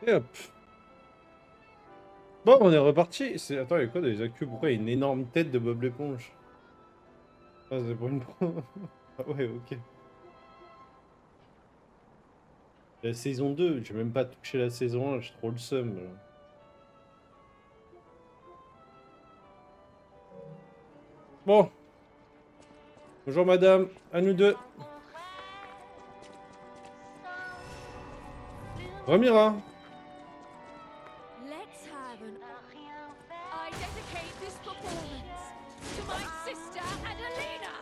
Et hop. Bon, on est reparti. Attends, il y a quoi dans les accus? Pourquoi il y a une énorme tête de Bob l'éponge? Ah, c'est pour une... Ah ouais, ok. La saison 2, j'ai même pas touché la saison 1, j'ai trop le seum. Bon, bonjour madame, à nous deux. Remira. Let's have an... I dedicate this performance to my sister Adelina!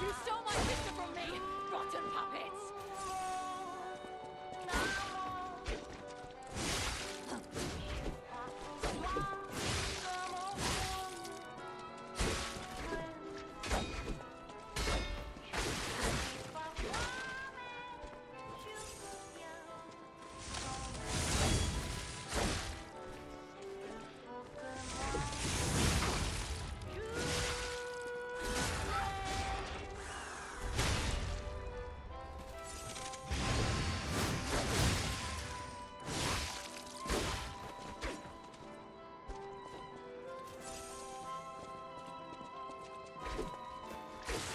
You stole my sister from me, rotten puppets!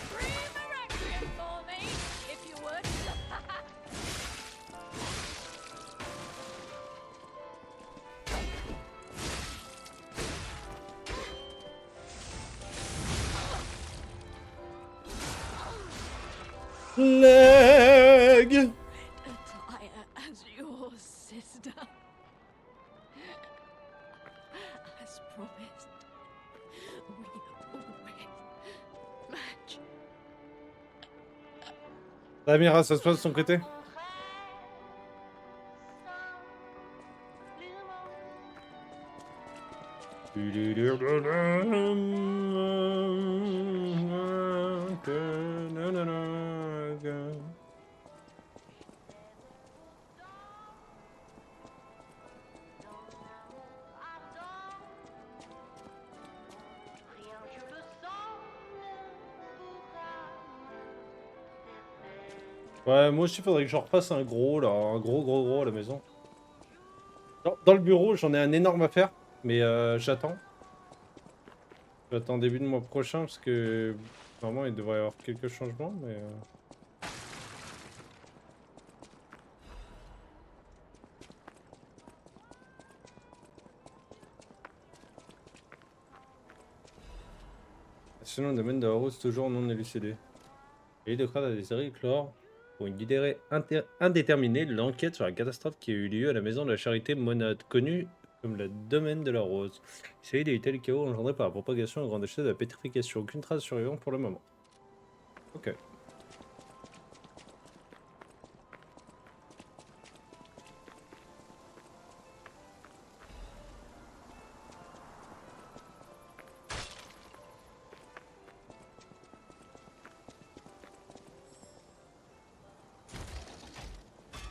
Scream a requiem for me, if you would! Leg. Attire as your sister. As promised, we always match. Amira, ça se passe de son côté? Ouais, moi aussi, faudrait que je refasse un gros, là, un gros à la maison. Dans le bureau, j'en ai un énorme à faire, mais j'attends. J'attends début de mois prochain, parce que normalement, il devrait y avoir quelques changements, mais... Sinon, le domaine de la rose, toujours non élucidé. Et de crainte à des chlore pour une durée indéterminée l'enquête sur la catastrophe qui a eu lieu à la maison de la charité Monade, connue comme le domaine de la rose. Il s'agit d'éviter le chaos engendré par la propagation à grande échelle de la pétrification. Aucune trace survivante pour le moment. Ok.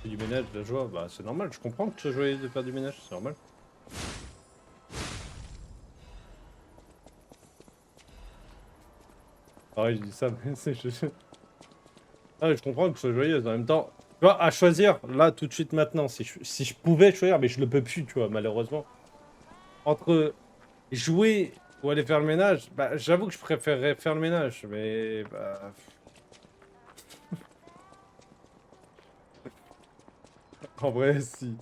Du ménage, de la joie, bah c'est normal, je comprends que tu sois joyeux de faire du ménage, c'est normal. Pareil, je dis ça, mais c'est... Ah, je comprends que tu sois joyeuse, en même temps... Tu vois, à choisir, là, tout de suite, maintenant, si je pouvais choisir, mais je le peux plus, tu vois, malheureusement. Entre jouer ou aller faire le ménage, bah j'avoue que je préférerais faire le ménage, mais... Bah... En vrai, si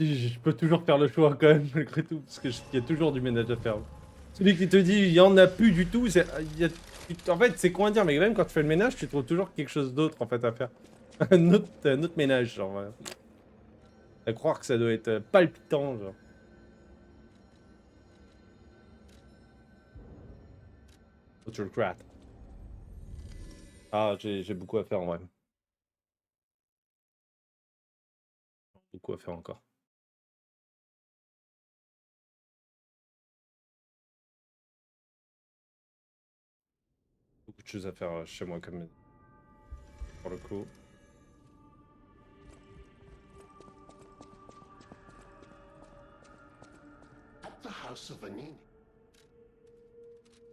je peux toujours faire le choix quand même, malgré tout, parce qu'il y a toujours du ménage à faire. Celui qui te dit il y en a plus du tout, en fait, c'est quoi à dire, mais même quand tu fais le ménage, tu trouves toujours quelque chose d'autre en fait à faire. Un autre ménage, genre. À croire que ça doit être palpitant, genre. Autre crap. Ah, j'ai beaucoup à faire en vrai. Beaucoup à faire encore. Beaucoup de choses à faire chez moi, comme pour le coup. House of Vanini.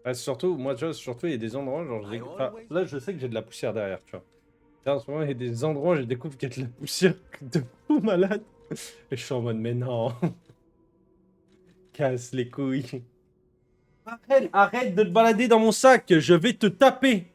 Ah, surtout, moi, tu vois, surtout, il y a des endroits, genre, enfin, là, je sais que j'ai de la poussière derrière, tu vois. Là, en ce moment, il y a des endroits où je découvre qu'il y a de la poussière de fou malade. Et je suis en mode, mais non. Casse les couilles. Arrête de te balader dans mon sac, je vais te taper.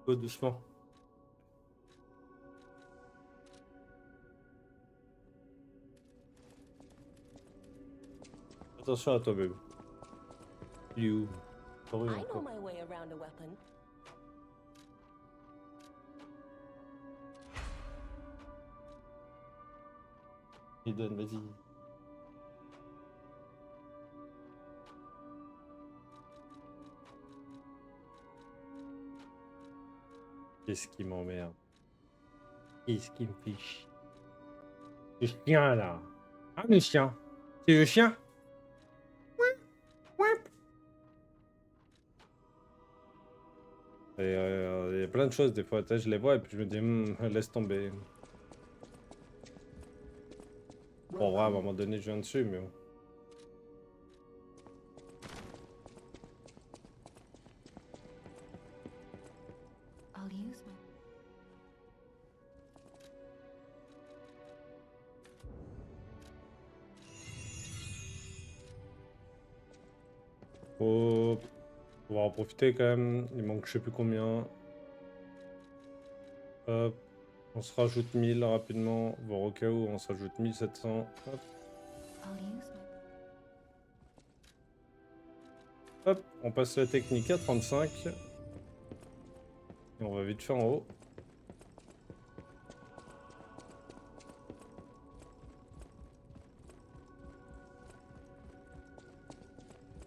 Oh, doucement. Attention à toi, bébé. Il est où? Oh, I oui, know encore. my way around a weapon. Il donne, vas-y. Qu'est-ce qui m'emmerde? Qu'est-ce qui me fait chier? Le chien, là. Ah, le chien. C'est le chien? Ouais. Et il y a plein de choses, des fois, tu sais, je les vois et puis je me dis, laisse tomber. Bon, ouais, à un moment donné, je viens dessus, mais bon. I'll use my... Faut... On va en profiter quand même. Il manque je sais plus combien. Hop. On se rajoute 1000 rapidement. Voir au cas où on se rajoute 1700. Hop. I'll use my... Hop. On passe la technique à 35. Et on va vite faire en haut.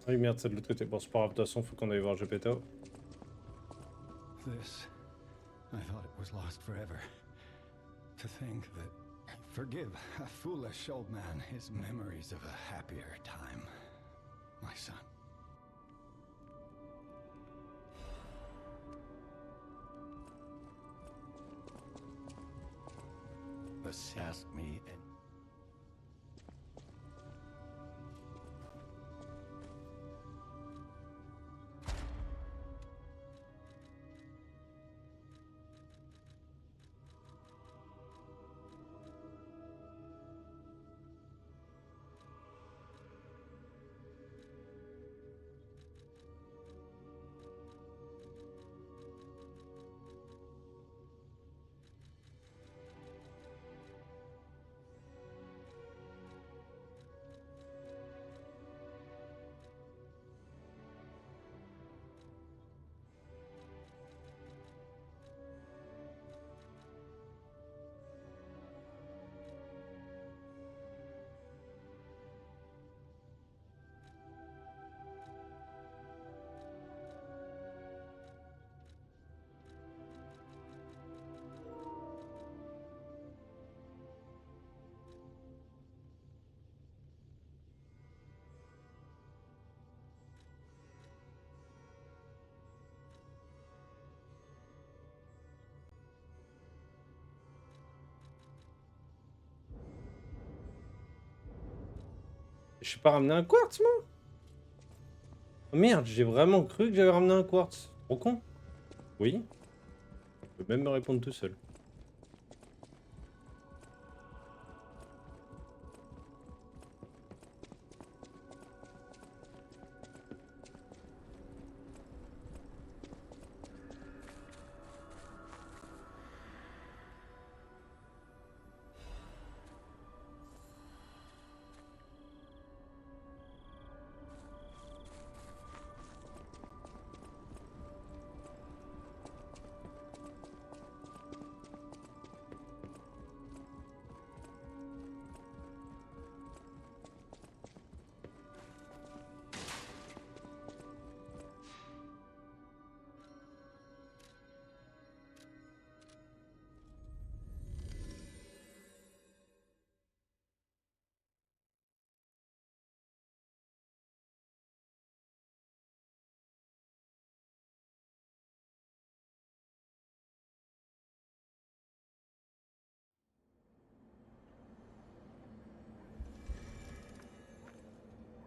Ah oui, merde, c'est de l'autre côté. Bon, c'est pas grave, de toute façon, faut qu'on aille voir GPTO. This, I thought it was lost forever. To think that, forgive a foolish old man, his memories of a happier time, my son. Assessed me and Je suis pas ramené un quartz, moi? Oh, merde, j'ai vraiment cru que j'avais ramené un quartz. Trop con. Oui. Je peux même me répondre tout seul.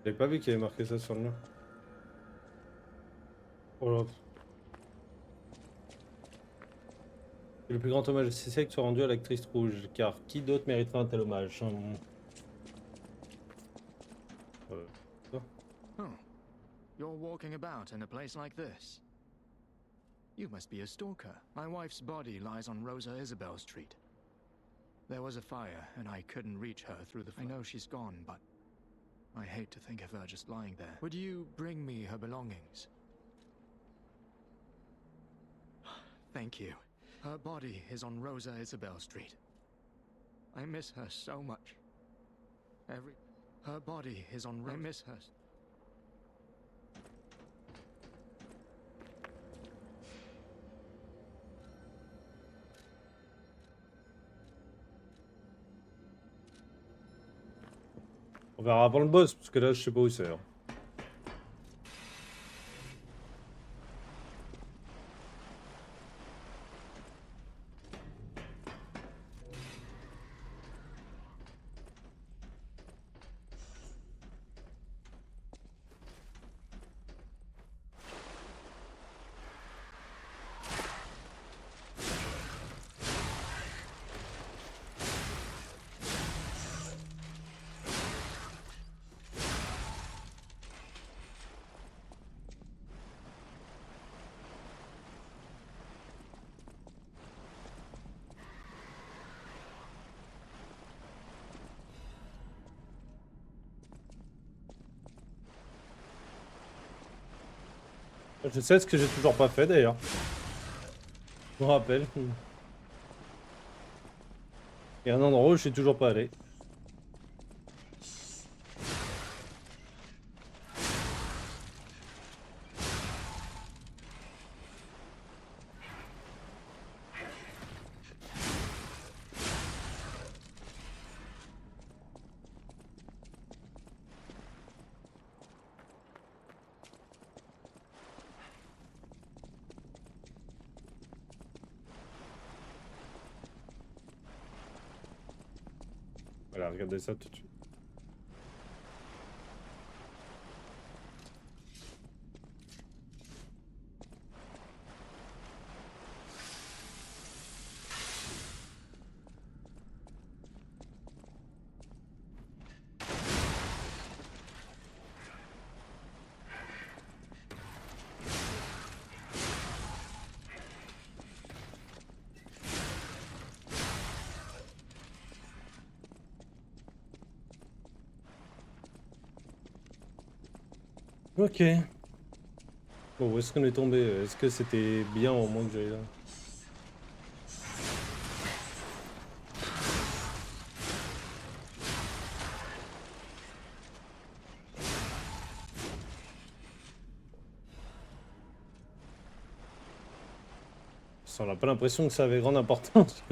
J'avais pas vu qu'il y avait marqué ça sur le mur. Oh là. Que le plus grand hommage siècle soit rendu à l'actrice rouge, car qui d'autre mériterait un tel hommage? Ça. Oh, you're walking about in a place like this. You must be a stalker. My wife's body lies on Rosa Isabel Street. There was a fire, and I couldn't reach her through the. I know she's gone, but I hate to think of her just lying there. Would you bring me her belongings? Thank you. Her body is on Rosa Isabel Street. I miss her so much. Her body is on. I miss her. On verra avant le boss, parce que là, je sais pas où c'est. Hein. Je sais ce que j'ai toujours pas fait d'ailleurs. Je me rappelle. Il y a un endroit où je suis toujours pas allé. Voilà, regardez ça tout de suite. Ok. Bon, où est-ce qu'on est tombé? Est-ce que c'était bien au moment que j'allais là? On n'a pas l'impression que ça avait grande importance.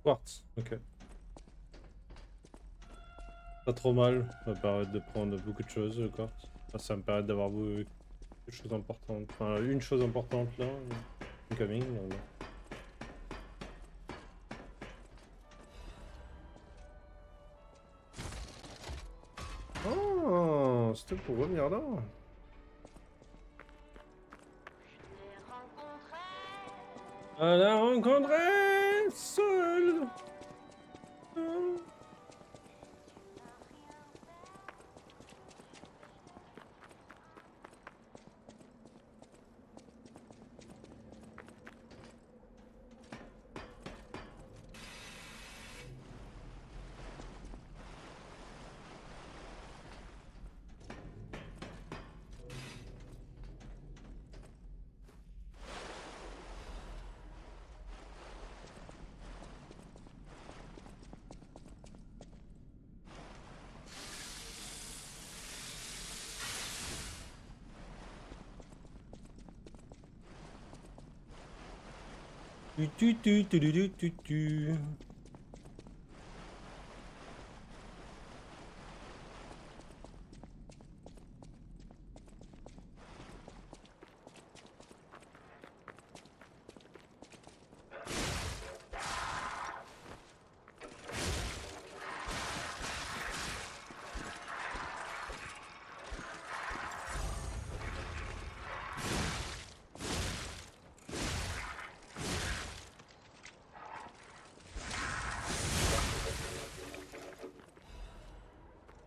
Quartz, ok. Pas trop mal, ça va permettre de prendre beaucoup de choses, le quartz. Enfin, ça va me permet d'avoir beaucoup de choses importantes. Enfin, une chose importante là, incoming. Là. Oh, c'était pour revenir là. À la rencontrer seul.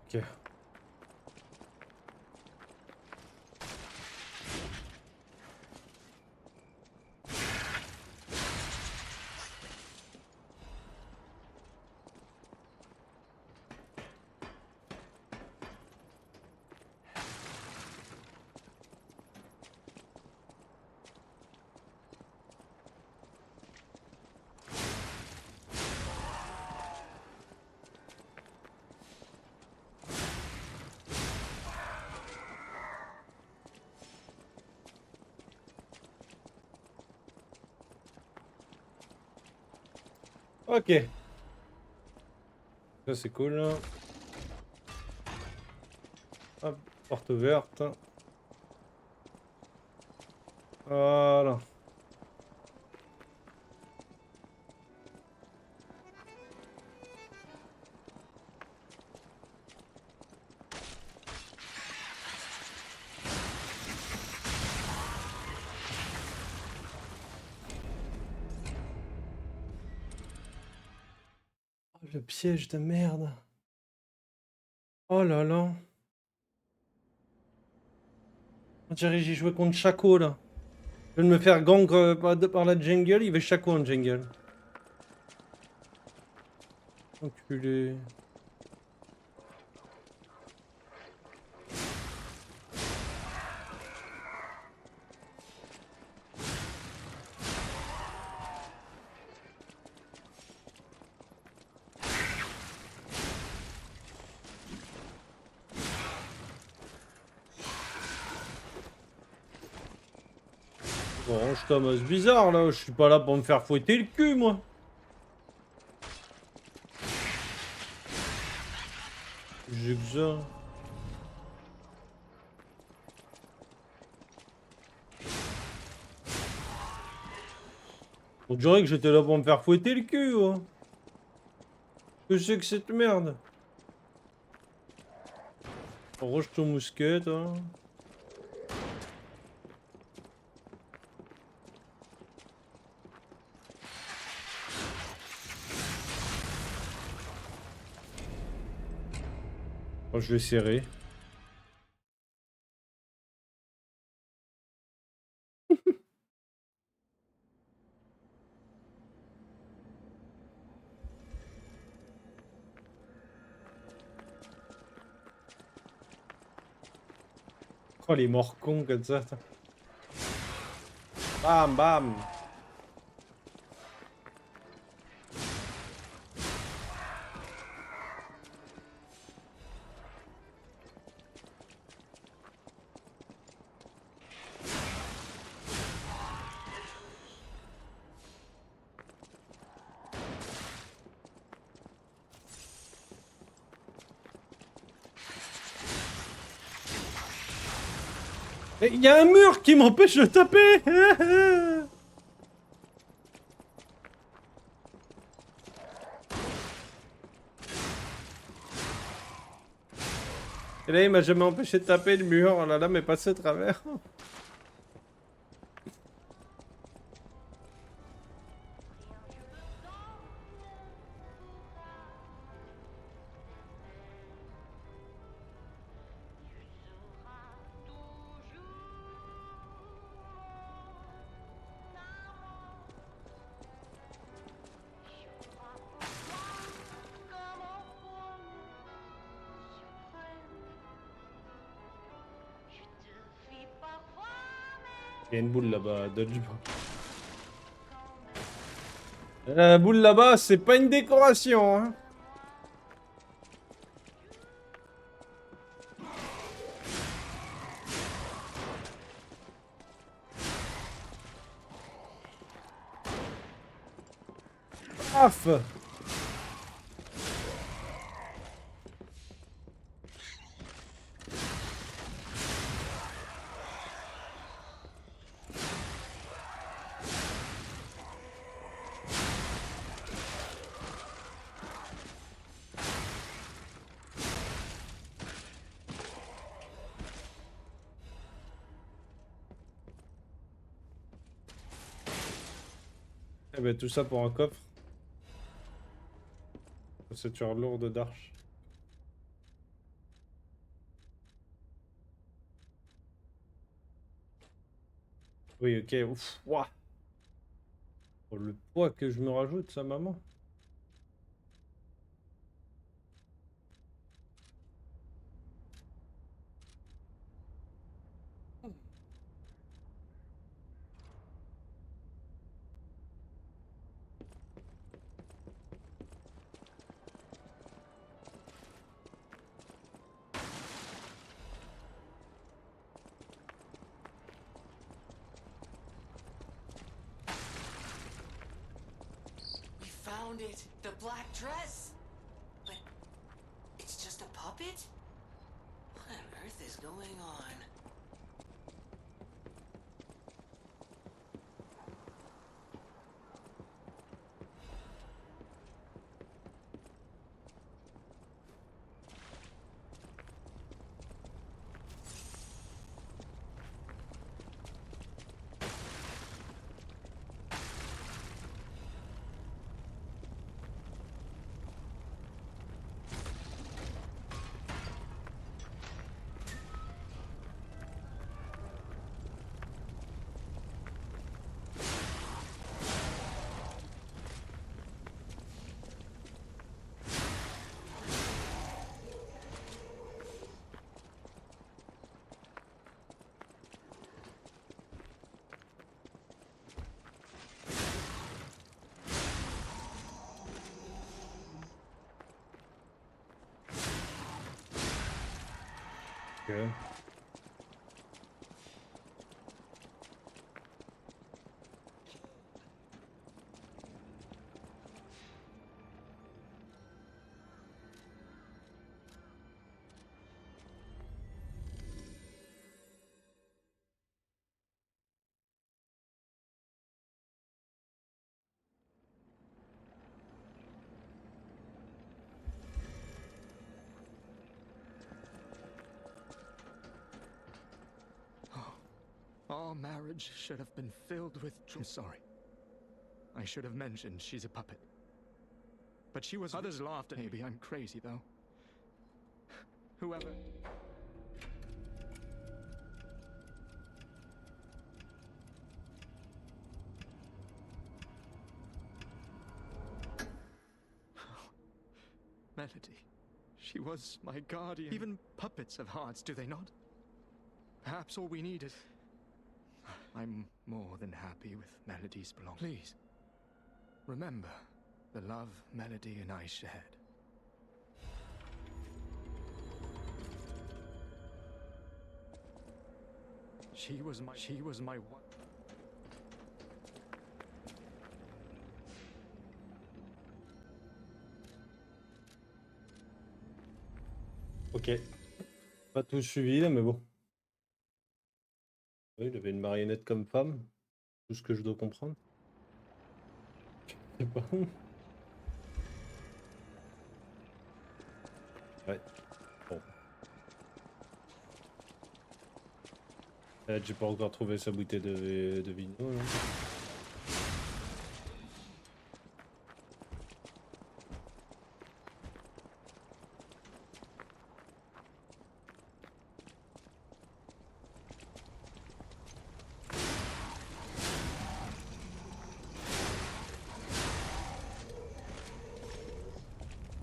Tu. Ok. Ok. Ça c'est cool. Hop, porte ouverte. Voilà. Oh, le piège de merde. Oh là là. On dirait que j'ai joué contre Shaco là. Je viens de me faire gang par la jungle, il va Shaco en jungle. Enculé. Bon, je commence bizarre là, je suis pas là pour me faire fouetter le cul moi. J'ai que ça. On dirait que j'étais là pour me faire fouetter le cul, hein. Que c'est que cette merde? Range ton mousquet, hein. Oh, je vais serrer. Oh, les morts cons comme ça. Putain. Bam, bam. Il y a un mur qui m'empêche de taper. Et là, il m'a jamais empêché de taper le mur. Oh là là, mais passé à travers. Il y a une boule là-bas, dodge. La boule là-bas, c'est pas une décoration, hein. Paf! Eh ben tout ça pour un coffre. C'est tueur lourde d'arche. Oui, ok, ouf, ouah. Oh, le poids que je me rajoute, ça, maman. We found it! The black dress! But it's just a puppet? What on earth is going on? Ok. Our marriage should have been filled with joy. Sorry. I should have mentioned she's a puppet. But she was. Others laughed at me. Maybe I'm crazy, though. Whoever. Melody. She was my guardian. Even puppets have hearts, do they not? Perhaps all we need is. I'm more than happy with Melody's belongings. Please, remember the love Melody and I shared. She was my one. Ok. Pas tout suivi là, mais bon. Oui, il avait une marionnette comme femme. Tout ce que je dois comprendre. Je sais pas. Ouais. Bon. J'ai pas encore trouvé sa bouteille de vino. Là.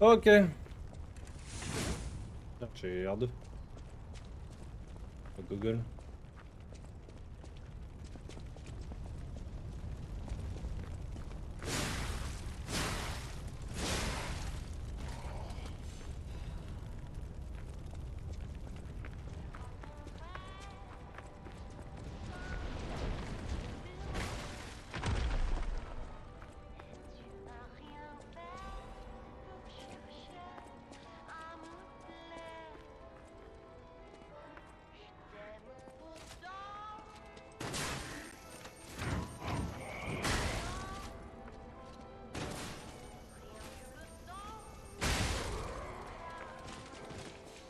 Ok. J'ai R2. Google.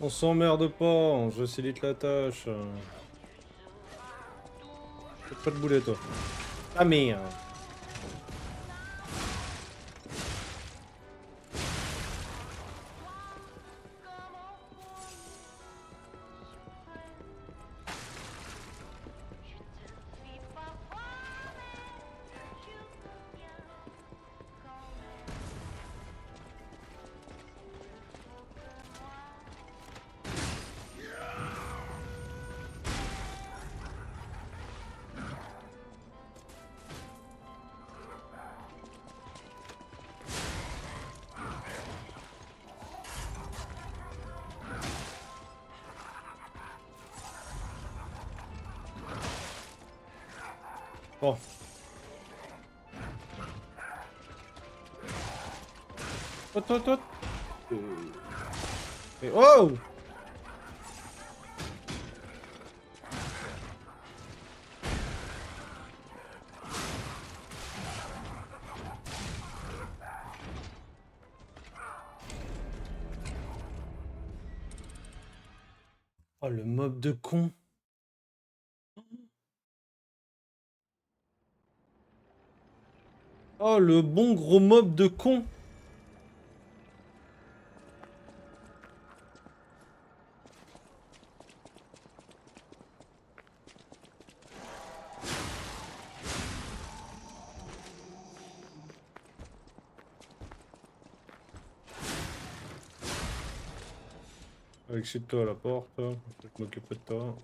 On s'emmerde pas, on facilite la tâche. Fais pas de boulet, toi. Ah merde. Bon. Tot. Et oh! Oh, le mob de con. Oh, le bon gros mob de con. Excite-toi à la porte, je vais m'occuper de toi.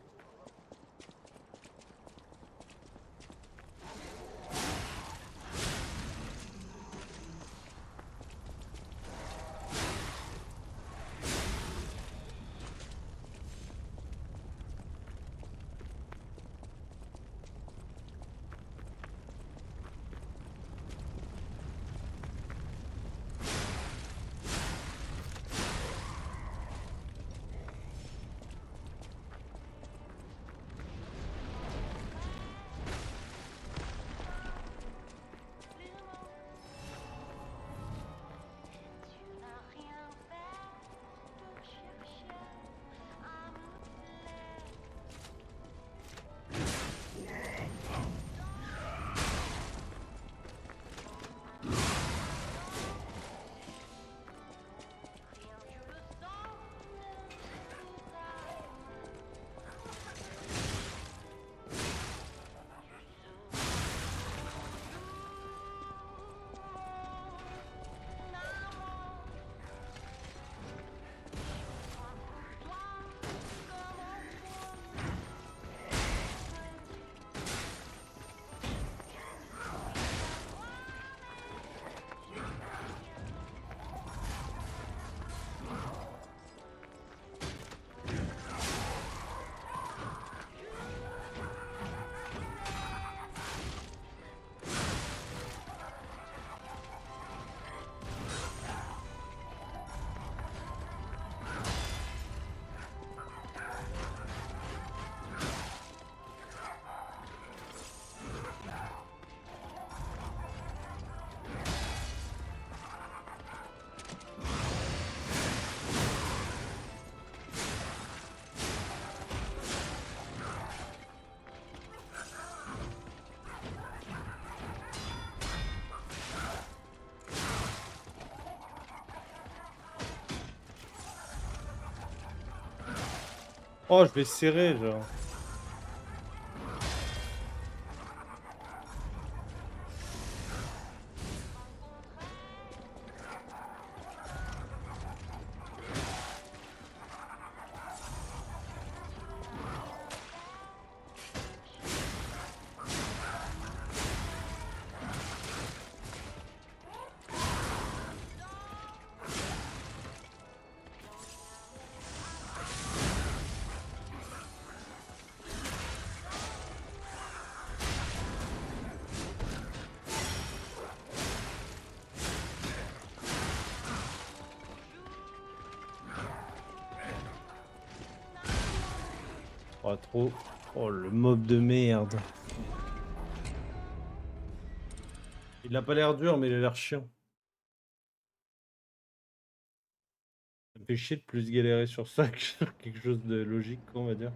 Oh, je vais serrer, genre. Oh, trop. Oh, le mob de merde. Il a pas l'air dur, mais il a l'air chiant. Ça me fait chier de plus galérer sur ça que sur quelque chose de logique, on va dire.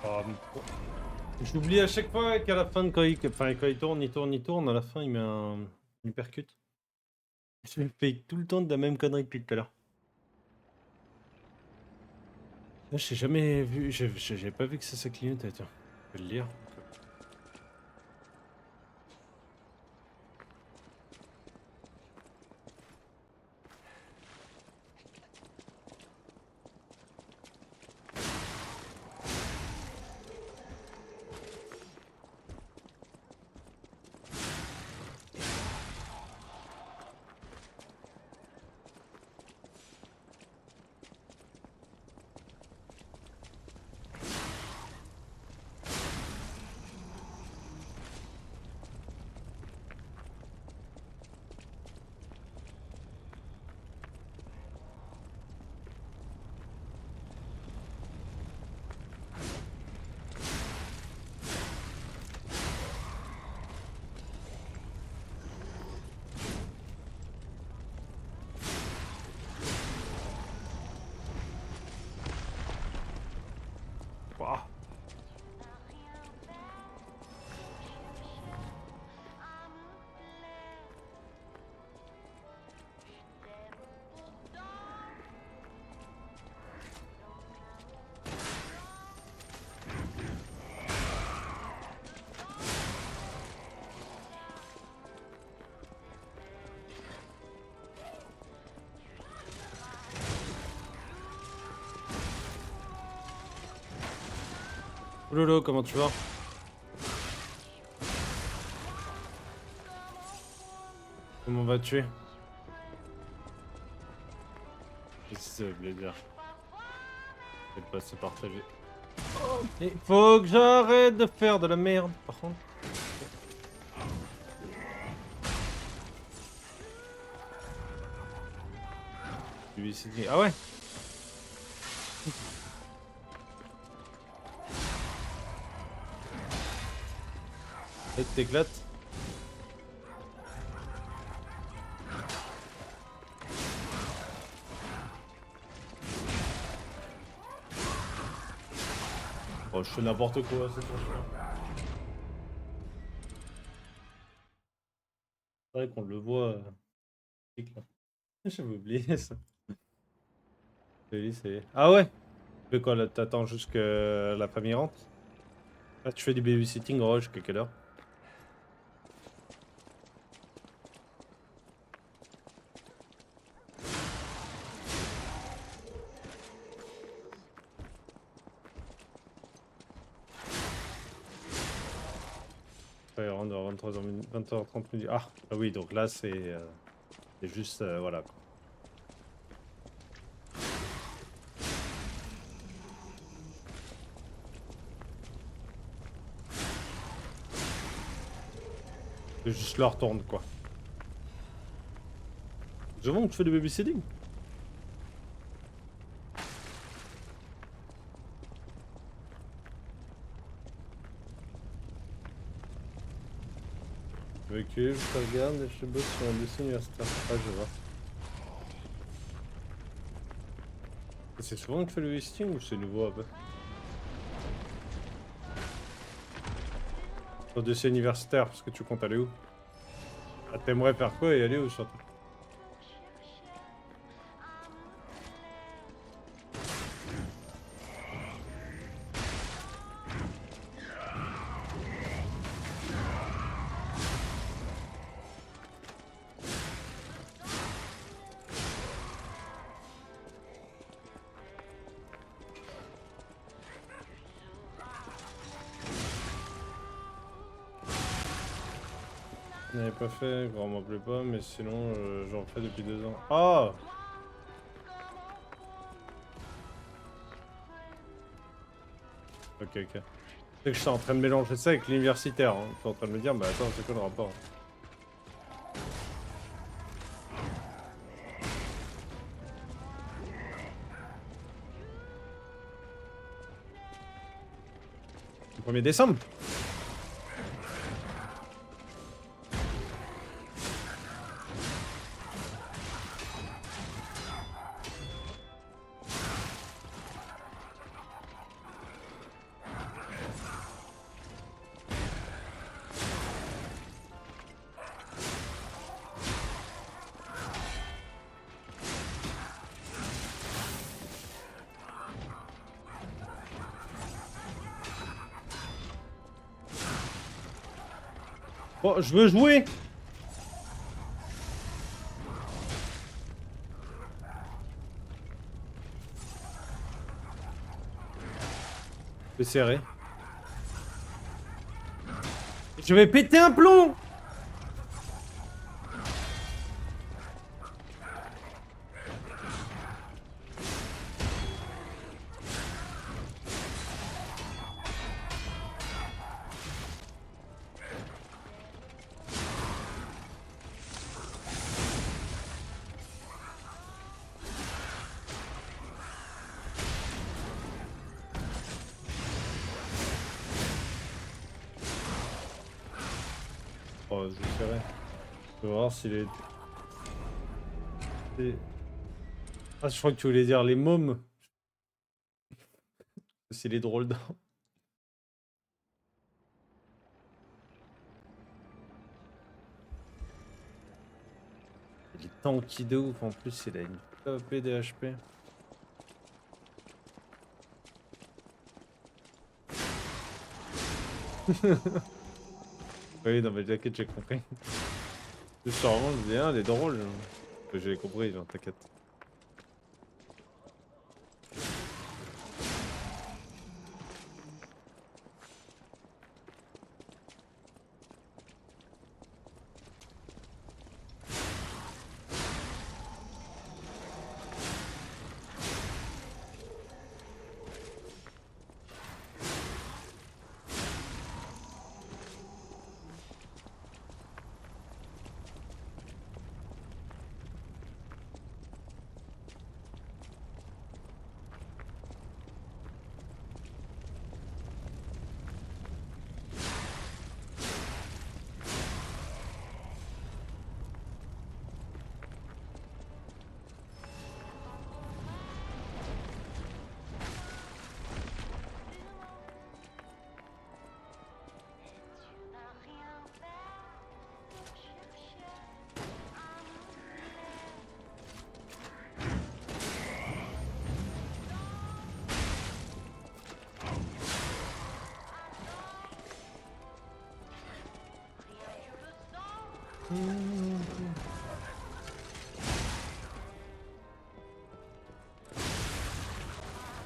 Oh, j'oublie à chaque fois qu'à la fin, quand il tourne, à la fin, il met un uppercut. Je me fais tout le temps de la même connerie depuis tout à l'heure. Là, j'ai jamais vu, j'ai pas vu que ça clignotait, tiens. Je vais le lire. Oh lolo, comment tu vas? Comment vas-tu? Qu'est-ce que ça voulait dire? Je sais pas, c'est partagé. Il faut que j'arrête de faire de la merde, par contre. Ah ouais? Et t'éclates. Oh, je fais n'importe quoi, c'est trop chiant. C'est vrai qu'on le voit. J'avais oublié ça. C'est... Ah ouais? Tu fais quoi là? T'attends jusque la famille rentre? Ah, tu fais du babysitting, oh, jusqu'à quelle heure? Ouais, on rentre à 23h, 20h30 midi. Ah oui, donc là c'est juste voilà quoi. C'est juste leur tourne quoi. Je vois que tu fais du babysitting. Ok, je te regarde et je bosse sur un dessin universitaire. Ah, je vois. C'est souvent que tu fais le babysitting ou c'est nouveau un peu? Sur dessin universitaire, parce que tu comptes aller où? Ah, t'aimerais faire quoi et aller où surtout? Je n'avais pas fait, grand m'en plaît pas, mais sinon j'en fais depuis 2 ans. Ah! Ok, ok. C'est que je suis en train de mélanger ça avec l'universitaire. Hein. Je suis en train de me dire, bah attends, c'est quoi le rapport? Le 1er décembre? Oh, je veux jouer! C'est serré. Je vais péter un plomb! Oh, j'essaierai. Je vais voir s'il est... Ah, je crois que tu voulais dire les mômes. S'il est drôle dans... Il est tanky de ouf, en plus il a une top de HP. Oui, non mais t'inquiète, j'ai compris. Sûrement, je dis, ah, elle est drôle. J'ai compris, genre, t'inquiète.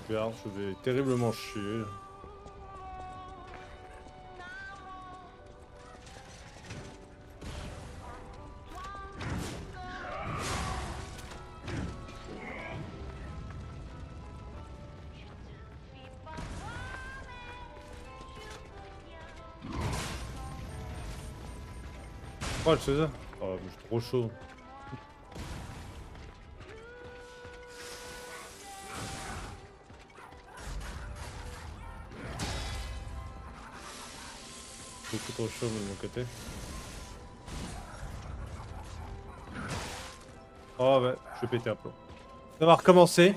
Regarde, je vais terriblement chier. Oh, c'est ça. Oh, je suis trop chaud. Beaucoup trop chaud de mon côté. Oh ouais, je vais péter un plomb. Ça va recommencer.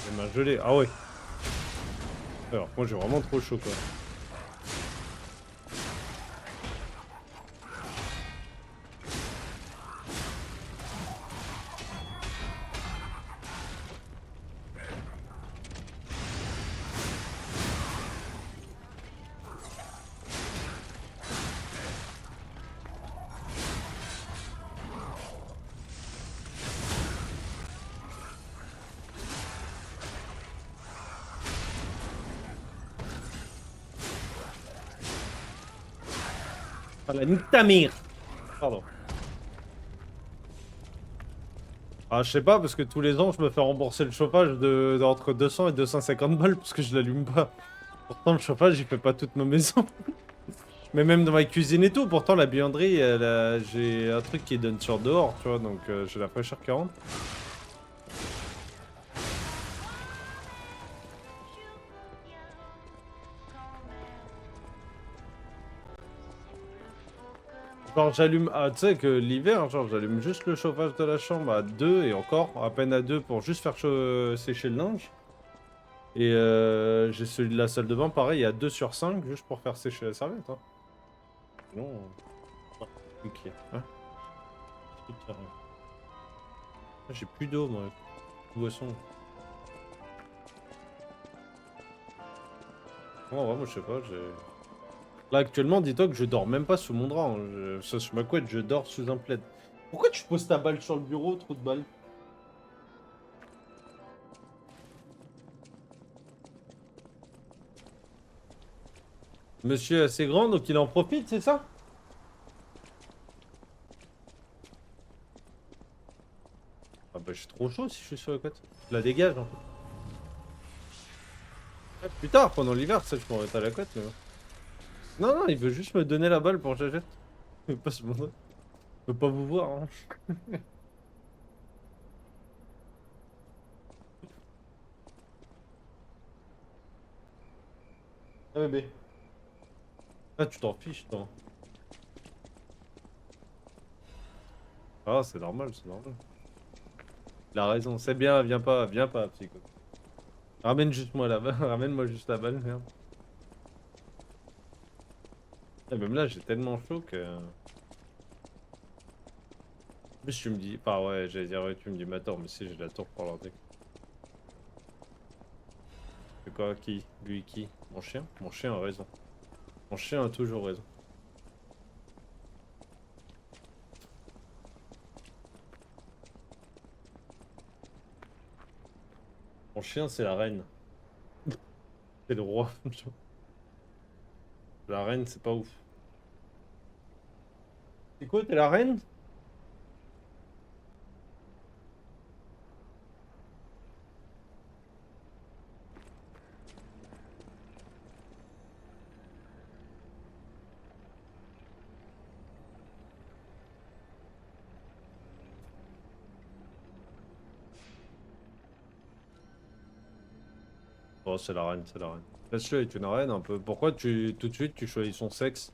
Les mains gelées, ah ouais. Alors moi j'ai vraiment trop chaud quoi. Ah la nique ta mère. Pardon. Ah je sais pas parce que tous les ans je me fais rembourser le chauffage entre 200 et 250 balles parce que je l'allume pas. Pourtant le chauffage il fait pas toute ma maison. Mais même dans ma cuisine et tout, pourtant la buanderie j'ai un truc qui donne sur dehors tu vois donc j'ai la fraîcheur 40. Genre j'allume, ah tu sais que l'hiver, genre j'allume juste le chauffage de la chambre à 2 et encore, à peine à 2 pour juste faire sécher le linge. Et j'ai celui de la salle de bain pareil à 2 sur 5 juste pour faire sécher la serviette. Hein. Sinon... Ok. Hein j'ai plus d'eau moi. Boisson. Non, ouais, moi je sais pas, j'ai... Là actuellement, dis-toi que je dors même pas sous mon drap. Hein. Sur ma couette, je dors sous un plaid. Pourquoi tu poses ta balle sur le bureau, trop de balles? Monsieur est assez grand, donc il en profite, c'est ça? Ah bah je suis trop chaud si je suis sur la couette. Je la dégage en fait. Ah, plus tard, pendant l'hiver, ça je pourrais être à la couette. Mais... Non, non, il veut juste me donner la balle pour que j'achète. Il veut pas se montrer. Il veut pas vous voir. Hein. Ah bébé. Ah tu t'en fiches toi. Ah c'est normal, c'est normal. Il a raison, c'est bien, viens pas, psycho. Ramène juste moi la balle, ramène-moi juste la balle, merde. Et même là j'ai tellement chaud que... En plus tu me dis, enfin ouais j'allais dire ouais tu me dis ma tour, mais si j'ai la tour pour l'ordi. C'est quoi qui? Lui qui? Mon chien? Mon chien a raison. Mon chien a toujours raison. Mon chien c'est la reine. C'est le roi. La reine c'est pas ouf. C'est quoi, t'es la reine? Oh c'est la reine, c'est la reine. Laisse-le être une reine un peu. Pourquoi tout de suite tu choisis son sexe?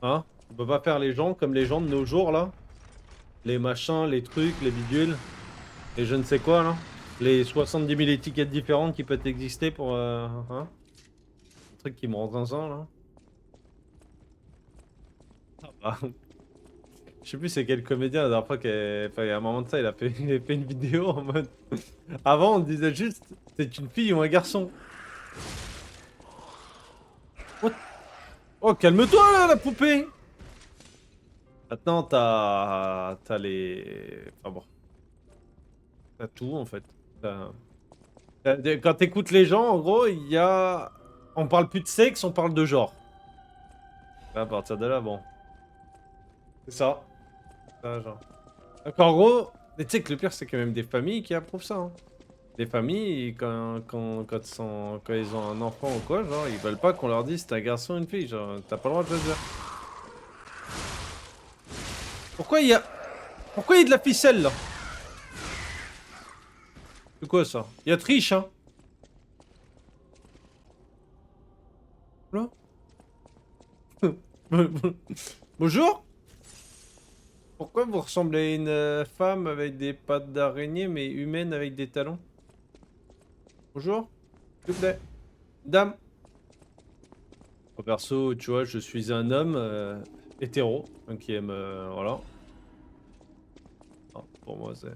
Hein? On peut pas faire les gens comme les gens de nos jours là? Les machins, les trucs, les bidules. Et je ne sais quoi là? Les 70 000 étiquettes différentes qui peuvent exister pour... hein, un truc qui me rend zinzin, là. Ah bah. Je sais plus c'est quel comédien la dernière fois enfin, il y a un moment de ça, il a fait, il a fait une vidéo en mode... Avant, on disait juste, c'est une fille ou un garçon. What? Oh, calme-toi là, la poupée! Maintenant, t'as les... Enfin bon. T'as tout, en fait. Quand t'écoutes les gens, en gros, il y a... On parle plus de sexe, on parle de genre. À partir de là, bon. C'est ça. Ça, genre. Donc en gros, mais tu sais que le pire, c'est qu'il y a même des familles qui approuvent ça. Hein. Des familles, quand ils ont un enfant ou quoi, genre, ils veulent pas qu'on leur dise c'est un garçon ou une fille. Genre, t'as pas le droit de le dire. Pourquoi il y a... Pourquoi il y a de la ficelle, là? C'est quoi, ça? Il y a triche, hein? Là? Bonjour? Pourquoi vous ressemblez à une femme avec des pattes d'araignée, mais humaine avec des talons? Bonjour? S'il vous plaît. Dame? Au perso, tu vois, je suis un homme hétéro, hein, qui aime... voilà. Non, pour moi, c'est...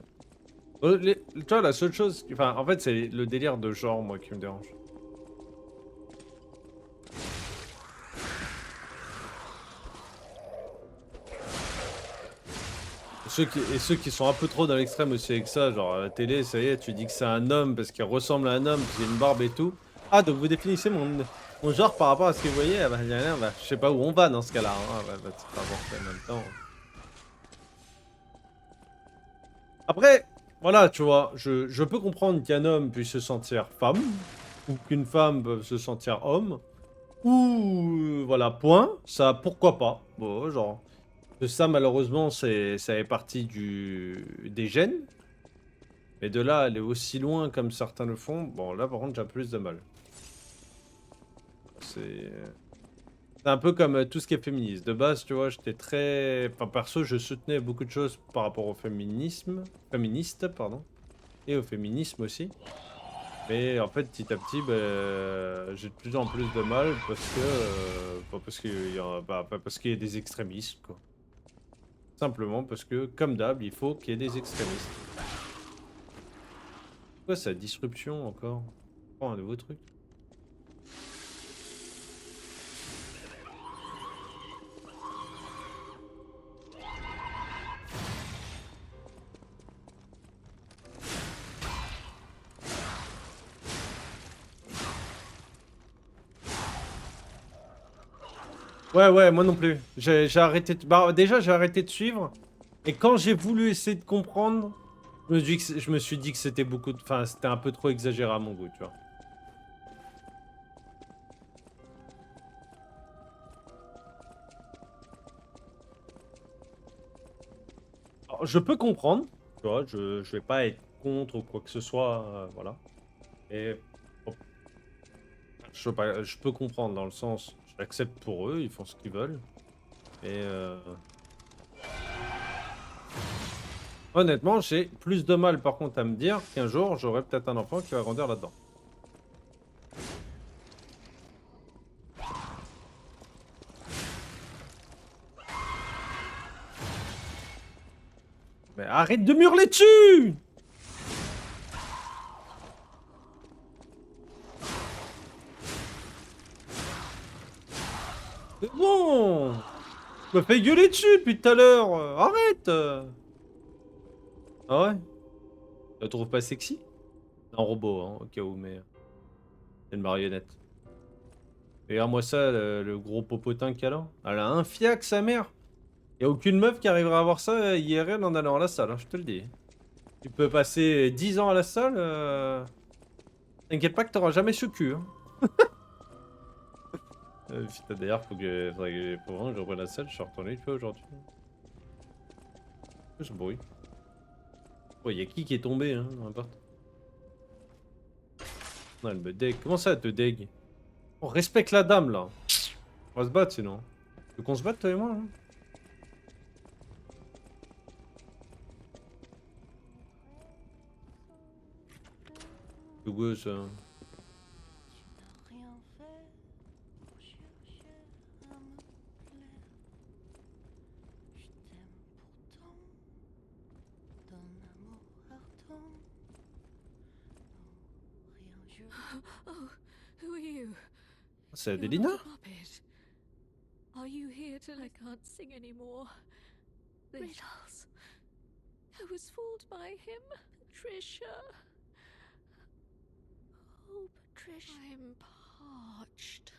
tu vois, la seule chose... Enfin, en fait, c'est le délire de genre, moi, qui me dérange. Et ceux qui sont un peu trop dans l'extrême aussi avec ça, genre à la télé, ça y est, tu dis que c'est un homme parce qu'il ressemble à un homme, qu'il a une barbe et tout. Ah, donc vous définissez mon genre par rapport à ce que vous voyez? Ah bah, je sais pas où on va dans ce cas-là. Hein. Ah bah, c'est pas bon, en même temps. Après, voilà, tu vois, je peux comprendre qu'un homme puisse se sentir femme, ou qu'une femme peut se sentir homme, ou voilà, point, ça, pourquoi pas. Bon, genre, ça malheureusement, ça fait partie des gènes. Mais de là, aller aussi loin comme certains le font, bon là par contre j'ai un peu plus de mal. C'est un peu comme tout ce qui est féministe. De base, tu vois, j'étais très... Enfin perso, je soutenais beaucoup de choses par rapport au féministe, pardon. Et au féminisme aussi. Mais en fait, petit à petit, j'ai de plus en plus de mal parce que... pas parce qu'il y a des extrémistes, quoi. Simplement parce que, comme d'hab, il faut qu'il y ait des extrémistes. Quoi, sa disruption encore? Oh, un nouveau truc. Ouais, moi non plus. J'ai arrêté de... Bah, déjà, j'ai arrêté de suivre. Et quand j'ai voulu essayer de comprendre, je me suis dit que c'était beaucoup... Enfin, c'était un peu trop exagéré à mon goût, tu vois. Alors, je peux comprendre, tu vois, je vais pas être contre ou quoi que ce soit, voilà. Et bon, je peux comprendre dans le sens, je l'accepte pour eux, ils font ce qu'ils veulent. Et honnêtement, j'ai plus de mal par contre à me dire qu'un jour, j'aurai peut-être un enfant qui va grandir là-dedans. Mais arrête de hurler dessus! C'est bon! Je me fais gueuler dessus depuis tout à l'heure! Arrête! Ah ouais? Tu la trouves pas sexy? Un robot, hein, au cas où, mais... C'est une marionnette. Regarde-moi ça, le gros popotin qu'elle a. Elle a un fiac, sa mère! Y'a aucune meuf qui arrivera à avoir ça IRL en allant à la salle, hein, je te le dis. Tu peux passer 10 ans à la salle, t'inquiète pas que t'auras jamais ce cul. Hein. Putain, d'ailleurs, faut vraiment que je reprenne la salle, je suis retourné, tu vois, aujourd'hui. Ce bruit. Oh, y'a qui est tombé, hein, n'importe. Non, elle me deg. Comment ça, elle te deg? On respecte la dame, là. On va se battre, sinon. Tu veux qu'on se batte, toi et moi, hein? C'est quoi ça? Rien fait pour chercher à me plaire. Je t'aime pourtant d'un amour ardent. Non, rien je Oh, who are you? C'est You're Adelina? not a puppet. Are you here to I can't sing anymore? Riddles. I was fooled by him, Patricia. Oh, Patricia. I'm parched.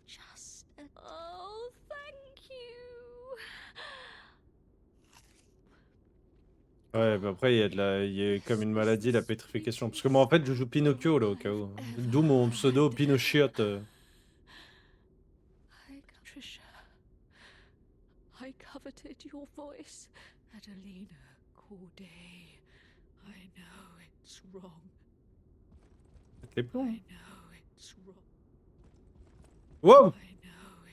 Just a... Oh, thank you. Ouais, bah après, il y a comme une maladie, la pétrification. Parce que moi, en fait, je joue Pinocchio, là, au cas où. D'où mon pseudo Pinochiotte. Patricia, I coveted your voice, Adelina Corday. I know it's wrong. Les plombs. I know it's wrong. Wow! I know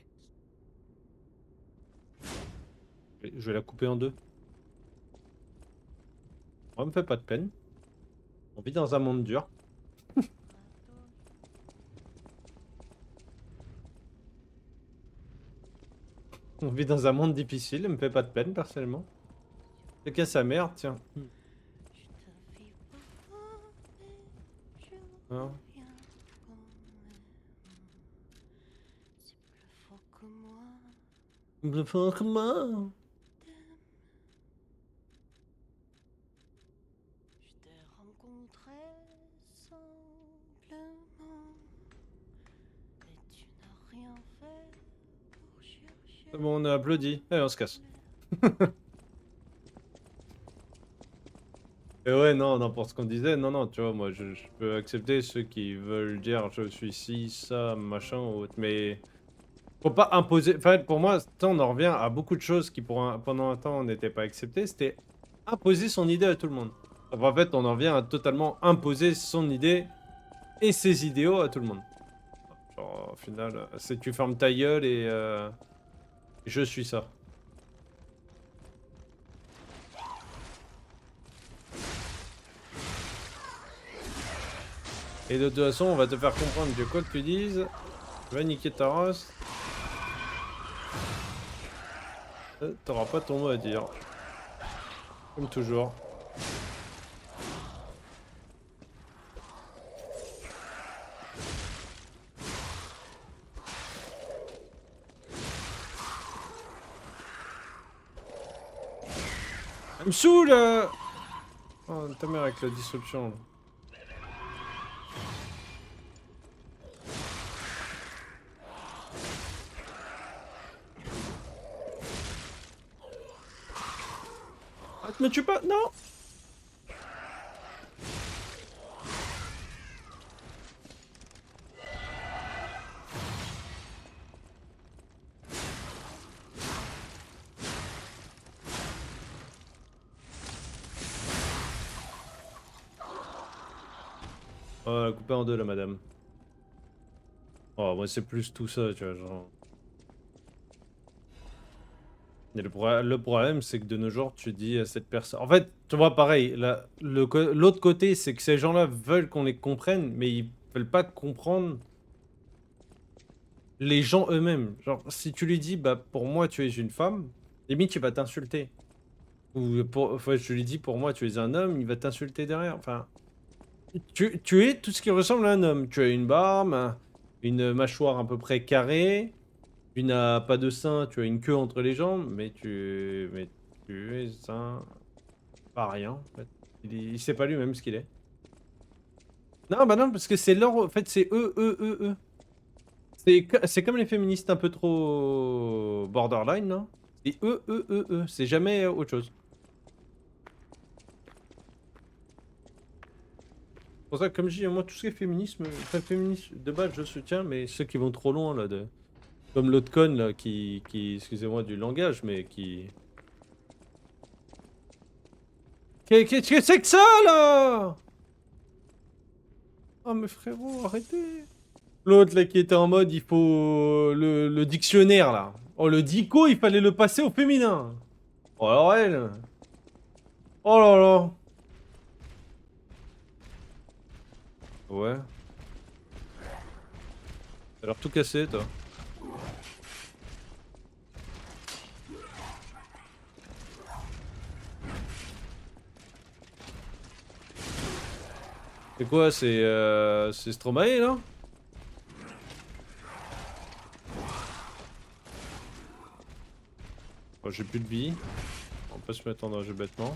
it's... Je vais la couper en deux. On me fait pas de peine. On vit dans un monde dur. On vit dans un monde difficile, me fait pas de peine personnellement. C'est qu'à sa mère, tiens. Je te vis pourtant, mais je Hein? rien quand même. C'est plus fort que moi. Plus fort que moi. Je t'ai rencontré simplement. Et tu n'as rien fait pour chercher. C'est bon, on a applaudi. Allez, on se casse. Et ouais, non, n'importe ce qu'on disait. Non, non, tu vois, moi, je peux accepter ceux qui veulent dire je suis ci, ça, machin ou autre. Mais faut pas imposer. Enfin, pour moi, on en revient à beaucoup de choses qui, pendant un temps, n'étaient pas acceptées. C'était imposer son idée à tout le monde. Enfin, en fait, on en revient à totalement imposer son idée et ses idéaux à tout le monde. Genre, au final, c'est tu fermes ta gueule et je suis ça. Et de toute façon, on va te faire comprendre que quoi que tu dises, tu vas niquer ta race. T'auras pas ton mot à dire. Comme toujours. Elle me saoule. Oh, ta mère avec la disruption. Là. Ah, tu me tues pas? Non! Oh, coupé en deux là, madame. Oh, moi c'est plus tout ça, tu vois, genre. Et le problème, c'est que de nos jours, tu dis à cette personne... En fait, tu vois, pareil, l'autre côté, c'est que ces gens-là veulent qu'on les comprenne, mais ils veulent pas comprendre les gens eux-mêmes. Genre, si tu lui dis, bah, pour moi, tu es une femme, limite, il va t'insulter. Ou, enfin, je lui dis, pour moi, tu es un homme, il va t'insulter derrière. Enfin, tu es tout ce qui ressemble à un homme. Tu as une barbe, une mâchoire à peu près carrée. Tu n'as pas de sein, tu as une queue entre les jambes, mais tu es un paria en fait. Il sait pas lui-même ce qu'il est. Non, bah non, parce que c'est leur... En fait, c'est eux. C'est comme les féministes un peu trop borderline, non? C'est eux. C'est jamais autre chose. C'est pour ça que, comme je dis, moi, tout ce qui est féminisme, enfin, féministe, de base, je soutiens, mais ceux qui vont trop loin, là, de... Comme l'autre con là, qui excusez-moi du langage, mais qui... Qu'est-ce que c'est que ça, là? Oh, mais frérot, arrêtez. L'autre, là, qui était en mode, il faut le dictionnaire, là. Oh, le dico, il fallait le passer au féminin. Oh, alors elle. Oh là là. Ouais. T'as l'air tout cassé, toi. C'est quoi? C'est Stromae, là? Bon, j'ai plus de vie. On peut se mettre en danger bêtement.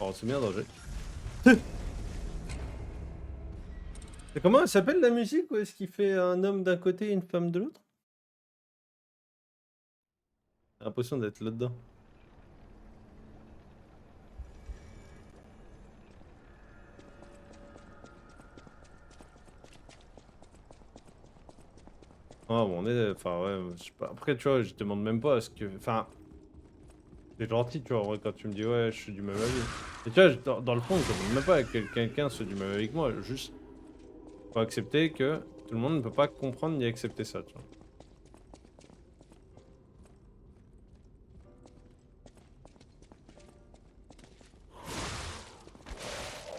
Oh, c'est bien danger. C'est comment elle s'appelle la musique? Ou est-ce qu'il fait un homme d'un côté et une femme de l'autre? J'ai l'impression d'être là-dedans. Ah bon, on est... Enfin ouais, je sais pas. Après tu vois, je demande même pas à ce que... Enfin... C'est gentil tu vois, en vrai, quand tu me dis ouais, je suis du même avis. Et tu vois, dans le fond, je demande même pas que quelqu'un soit du même avis que moi. Juste, faut accepter que tout le monde ne peut pas comprendre ni accepter ça, tu vois.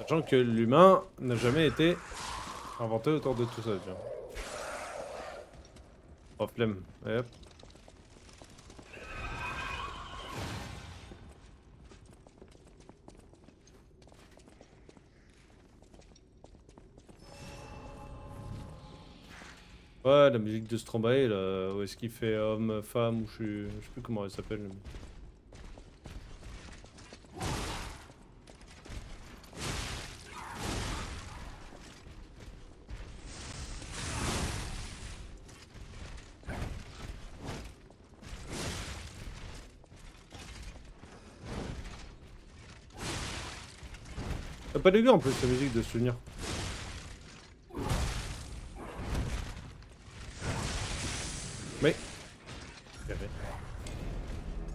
Sachant que l'humain n'a jamais été inventé autour de tout ça, tu vois. Oh, flemme. Et hop. Ouais, la musique de Stromae, là, où est-ce qu'il fait homme, femme, ou je sais plus comment elle s'appelle. T'as pas dégueu en plus la musique de souvenir. Mais...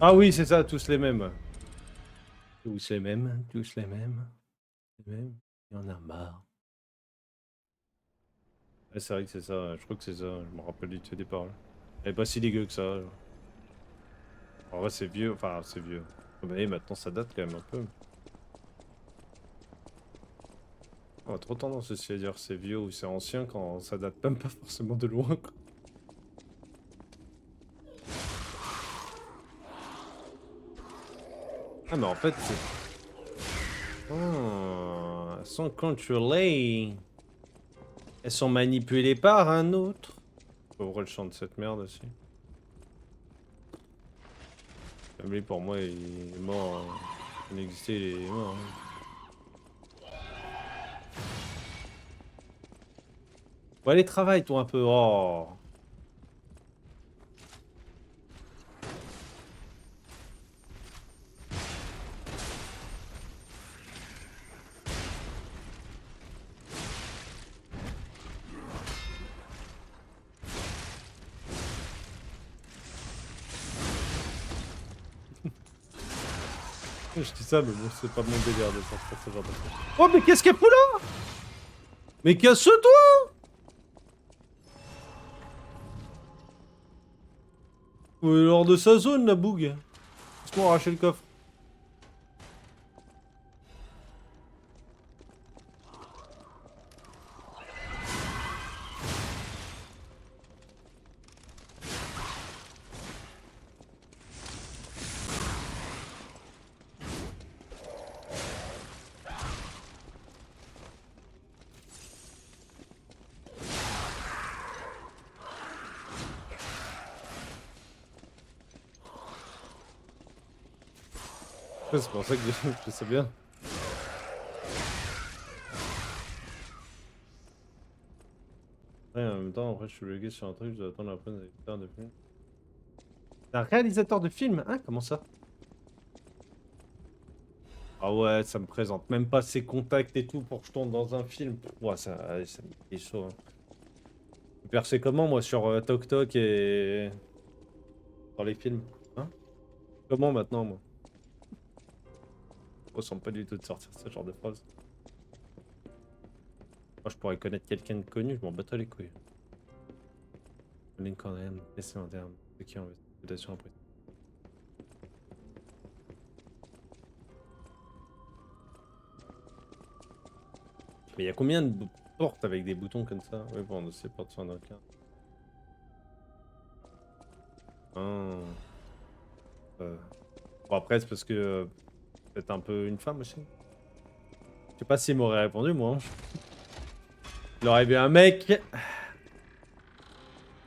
Ah oui, c'est ça, tous les mêmes. Tous les mêmes, tous les mêmes. Les mêmes. Il y en a marre. Ouais, c'est vrai que c'est ça, je crois que c'est ça, je me rappelle du tout des paroles. Elle est pas si dégueu que ça. Genre. En vrai, c'est vieux, enfin, c'est vieux. Mais maintenant, ça date quand même un peu. On a trop tendance aussi à dire c'est vieux ou c'est ancien quand ça date même pas forcément de loin, quoi. Ah, mais en fait, c'est... Oh, elles sont contrôlées. Elles sont manipulées par un autre. Je ouvrir le champ de cette merde aussi. Même lui, pour moi, il est mort. Hein. Il existait, il est mort. Hein. Bon, allez, travaille, toi, un peu. Oh. Je dis ça, mais bon, c'est pas mon délire de sortir ce genre de truc. Oh, mais qu'est-ce qu'il y a là? Mais casse-toi! Il est hors de sa zone, la bougue. Laisse-moi arracher le coffre. Ouais, c'est pour ça que je sais bien. Ouais, en même temps, après, je suis bloqué sur un truc, je dois attendre la fin des réalisateurs de film. C'est un réalisateur de film? Hein? Comment ça? Ah ouais, ça me présente même pas ses contacts et tout pour que je tombe dans un film. Ouais, ça me fait chaud. Hein. Je suis percé comment, moi, sur Tok Tok et... dans les films? Hein? Comment maintenant, moi? Je ressens pas du tout de sortir ce genre de phrase. Moi, je pourrais connaître quelqu'un de connu, je m'en battrais les couilles. Link en AM, PC interne, ce qui est en investigation après. Mais il y a combien de portes avec des boutons comme ça? Oui, bon, on sait portes sur un cas. Bon, après, c'est parce que peut-être un peu une femme aussi. Je sais pas s'il m'aurait répondu, moi. Il aurait vu un mec.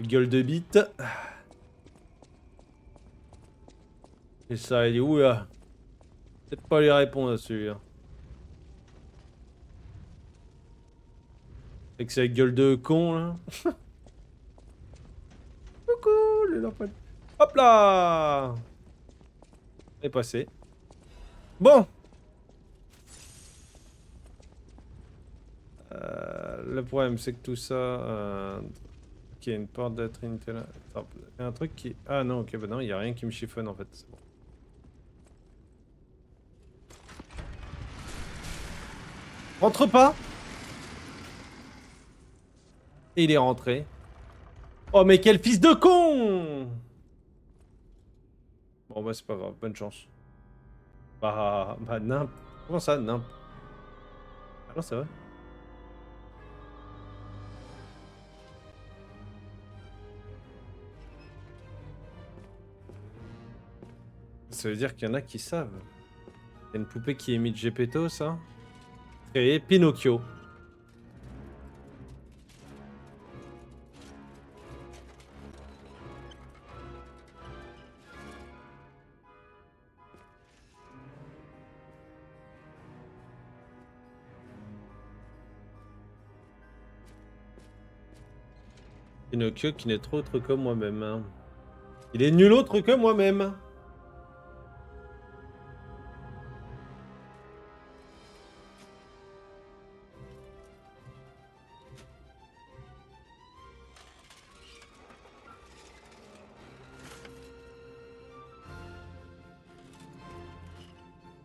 Gueule de bite. Et ça, il dit, oula. Peut-être pas lui répondre à celui-là. Avec sa gueule de con, là. Coucou, les lapins. Hop là. est passé. Bon. Le problème, c'est que tout ça... Ok, une porte de Trinité là. Attends, il y a un truc qui... Ah non, ok, bah non, il n'y a rien qui me chiffonne en fait. C'est bon. Rentre pas. Et il est rentré. Oh mais quel fils de con. Bon bah c'est pas grave, bonne chance. Bah nimp. Comment ça, nimp? Ah non, c'est vrai. Ça veut dire qu'il y en a qui savent. Il y a une poupée qui imite Gepetto, ça. Créé Pinocchio. Pinocchio qui n'est trop autre que moi-même. Hein. Il est nul autre que moi-même.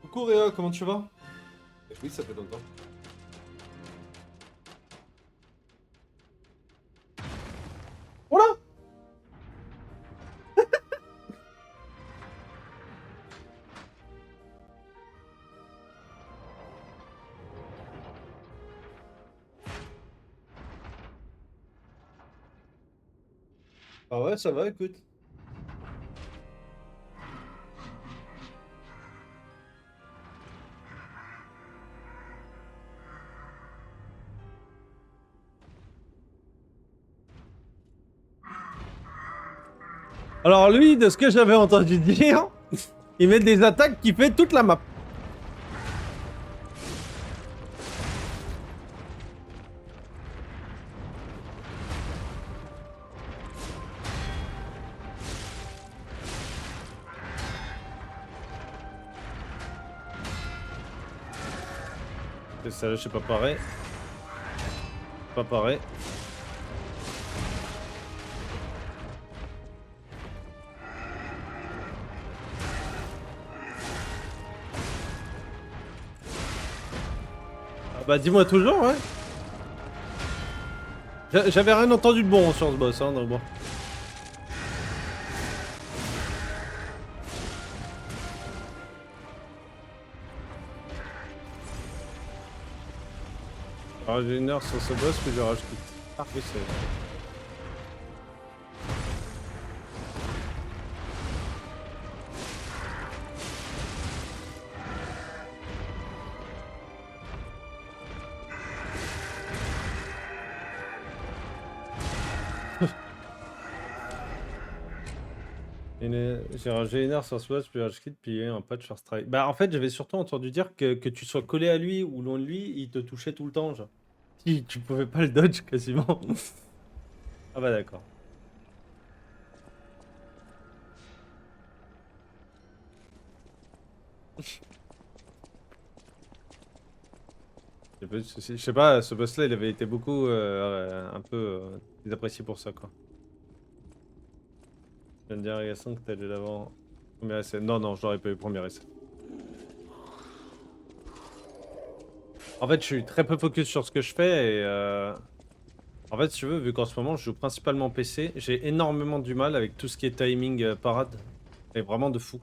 Coucou Réa, comment tu vas? Oui, ça fait longtemps. Oh là! Ah ouais, ça va, écoute. Alors lui, de ce que j'avais entendu dire, il met des attaques qui fait toute la map. C'est ça, je sais pas pareil. Pas pareil. Ah bah dis-moi toujours, ouais. J'avais rien entendu de bon sur ce boss, hein, donc bon. Alors j'ai une heure sur ce boss que je rajoute. Parfait, c'est... J'ai rajouté une heure sur ce boss, puis je quitte, puis un patch sur Strike. Bah en fait j'avais surtout entendu dire que tu sois collé à lui ou loin de lui, il te touchait tout le temps, genre. Tu pouvais pas le dodge quasiment. Ah bah d'accord. J'ai pas eu de soucis. Je sais pas, ce boss là il avait été beaucoup un peu désapprécié pour ça quoi. Je viens de dire à Gaston que t'allais l'avant. Premier essai. Non, non, je l'aurais pas eu premier essai. En fait, je suis très peu focus sur ce que je fais et en fait, si tu veux, vu qu'en ce moment je joue principalement PC, j'ai énormément du mal avec tout ce qui est timing parade. Et vraiment de fou.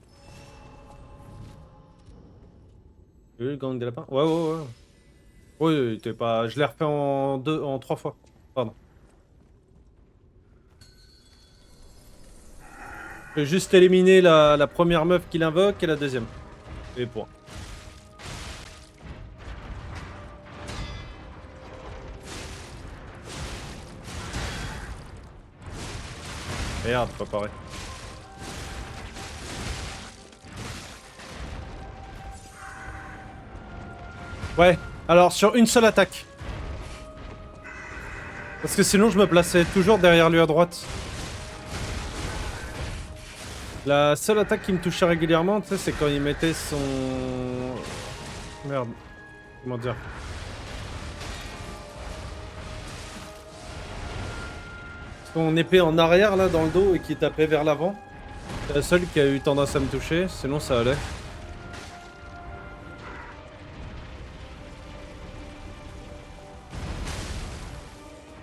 Tu veux le gang des lapins? Ouais, ouais, ouais. Oui, t'es pas. Je l'ai refait en 3 fois. Pardon. Je vais juste éliminer la première meuf qu'il invoque et la deuxième. Et point. Merde, pas pareil. Ouais, alors sur une seule attaque. Parce que sinon je me plaçais toujours derrière lui à droite. La seule attaque qui me touchait régulièrement, tu sais, c'est quand il mettait son... Merde. Comment dire? Son épée en arrière, là, dans le dos, et qui tapait vers l'avant. C'est la seule qui a eu tendance à me toucher, sinon ça allait.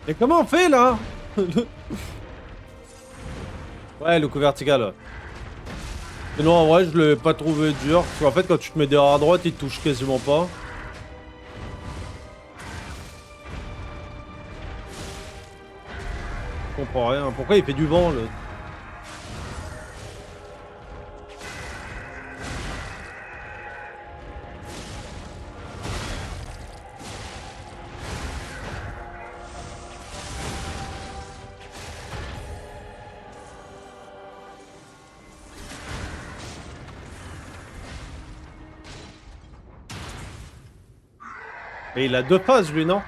Et comment on fait, là? Ouais, le coup vertical, ouais. Mais non, en vrai, je l'ai pas trouvé dur. Parce qu'en fait, quand tu te mets derrière à droite, il te touche quasiment pas. Je comprends rien. Pourquoi il fait du vent, le... Mais il a 2 phases, lui, non?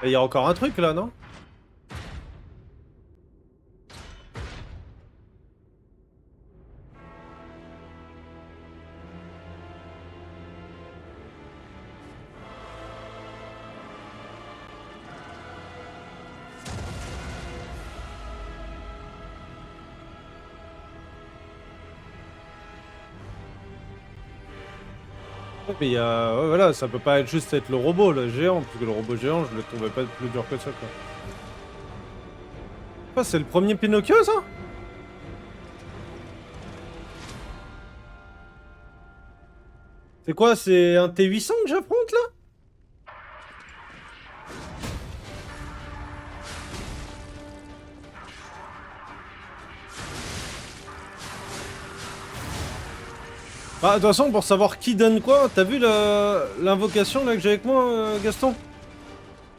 Et il y a encore un truc, là, non? Ouais, mais il y a... ouais, voilà, ça peut pas être juste être le robot, le géant. Parce que le robot géant, je le trouvais pas plus dur que ça, quoi. Ah, c'est le premier Pinocchio, ça? C'est quoi, c'est un T800 que j'affronte, là? Bah, de toute façon, pour savoir qui donne quoi, t'as vu l'invocation là que j'ai avec moi, Gaston?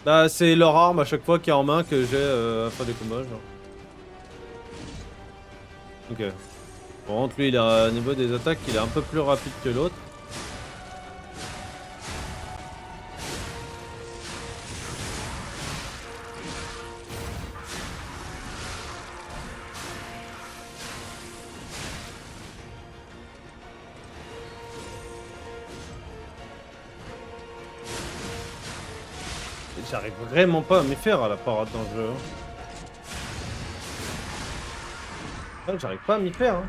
Bah, c'est leur arme à chaque fois qui est en main que j'ai à faire des combats, genre. Ok. Par contre, lui, il a, au niveau des attaques, il est un peu plus rapide que l'autre. J'arrive vraiment pas à m'y faire à la parade dans le jeu. Ah, j'arrive pas à m'y faire. Hein.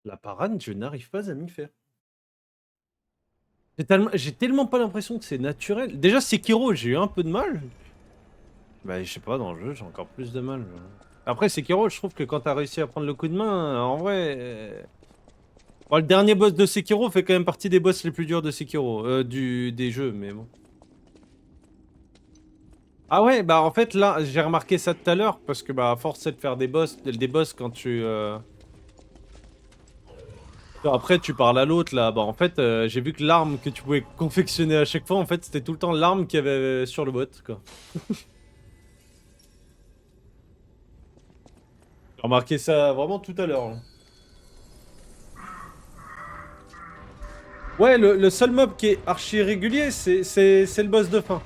La parade, je n'arrive pas à m'y faire. J'ai tellement pas l'impression que c'est naturel. Déjà, Sekiro, j'ai eu un peu de mal. Bah, je sais pas, dans le jeu, j'ai encore plus de mal. Après, Sekiro, je trouve que quand t'as réussi à prendre le coup de main, en vrai... Bon, le dernier boss de Sekiro fait quand même partie des boss les plus durs de Sekiro, des jeux, mais bon. Ah ouais, bah en fait là, j'ai remarqué ça tout à l'heure, parce que bah à force c'est de faire des boss quand tu... Après tu parles à l'autre là, bah en fait j'ai vu que l'arme que tu pouvais confectionner à chaque fois, en fait c'était tout le temps l'arme qu'il y avait sur le bot, quoi. J'ai remarqué ça vraiment tout à l'heure. Hein. Ouais, le seul mob qui est archi régulier, c'est le boss de fin.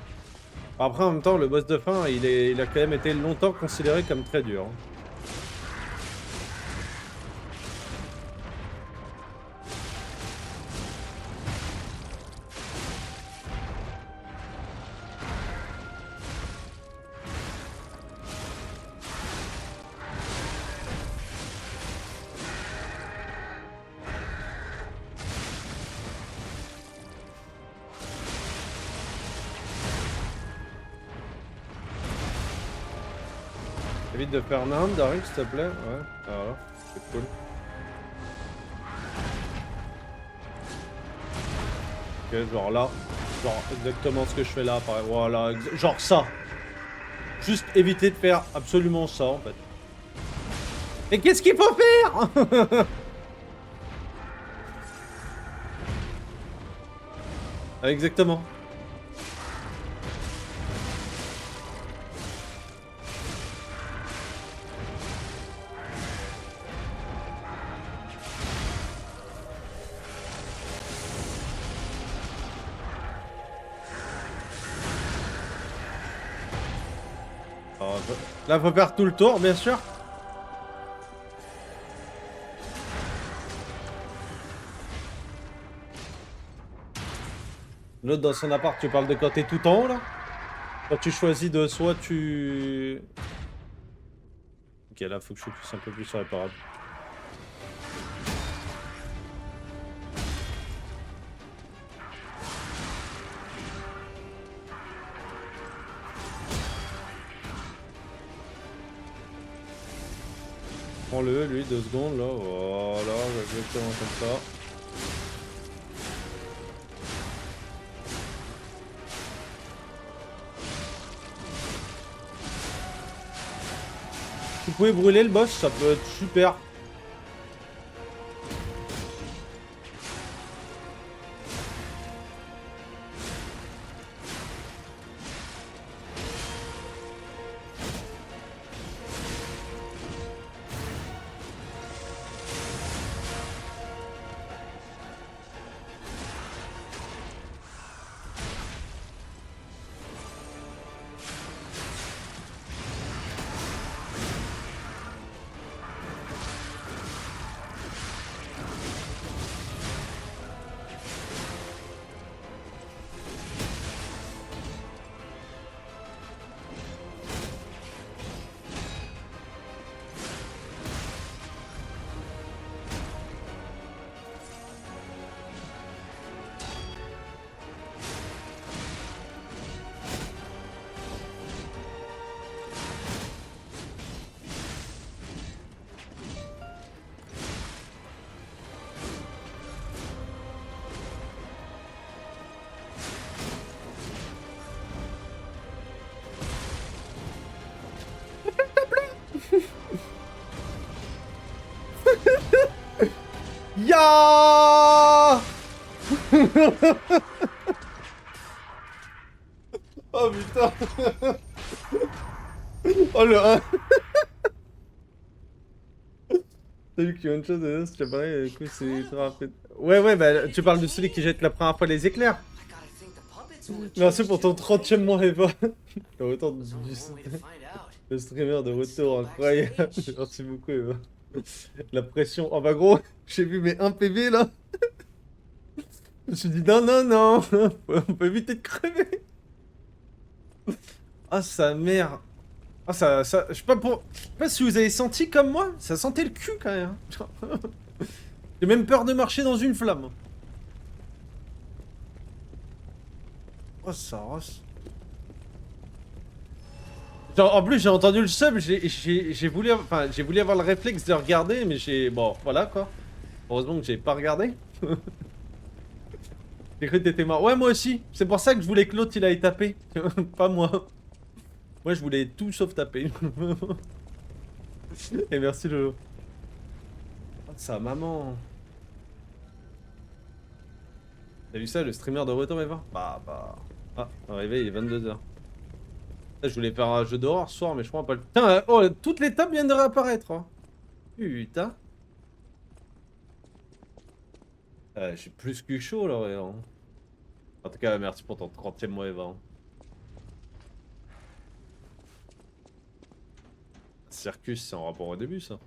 Après, en même temps, le boss de fin, il a quand même été longtemps considéré comme très dur. Hein. Évite de faire n'importe Daryl, s'il te plaît. Ouais, voilà, c'est cool. Ok, genre là. Genre exactement ce que je fais là, pareil. Voilà, genre ça. Juste éviter de faire absolument ça, en fait. Mais qu'est-ce qu'il faut faire? Exactement. Alors, là, faut faire tout le tour, bien sûr. L'autre dans son appart, tu parles de quand t'es tout en haut là? Quand tu choisis de soit tu... Ok, là faut que je pousse un peu plus sur les parables. Prends-le, lui, 2 secondes là. Voilà, exactement comme ça. Si vous pouvez brûler le boss, ça peut être super. Ya. Oh putain. Oh le 1. T'as vu qu'il y a une chose de ce que pareil, du coup c'est ultra rapide. Ouais, bah tu parles de celui qui jette la première fois les éclairs. I gotta think the puppets will Merci pour ton 30e mois, Eva. Le retour There's du only one way to find out. le streamer de retour, incroyable. Merci beaucoup, Eva. La pression. Oh bah gros, j'ai vu mes 1 PV là. Je me suis dit non, on peut éviter de crever. Ah sa mère. Ah ça, je sais pas je sais pas si vous avez senti comme moi, ça sentait le cul quand même. J'ai même peur de marcher dans une flamme. Oh ça rase. Genre, en plus j'ai entendu le sub, j'ai voulu avoir le réflexe de regarder, mais bon voilà quoi. Heureusement que j'ai pas regardé. J'ai cru que t'étais mort. Ouais moi aussi, c'est pour ça que je voulais que l'autre il aille taper, pas moi. Moi je voulais tout sauf taper. Et merci Lolo. Oh, sa maman. T'as vu ça le streamer de retour Eva? Bah. Ah, arrivé il est 22h. Je voulais faire un jeu d'horreur ce soir mais je crois pas le... Putain, oh, toutes les tables viennent de réapparaître. Hein. Putain. J'ai plus que chaud là Eva. En tout cas merci pour ton 30e mois Eva. Circus, c'est en rapport au début, ça.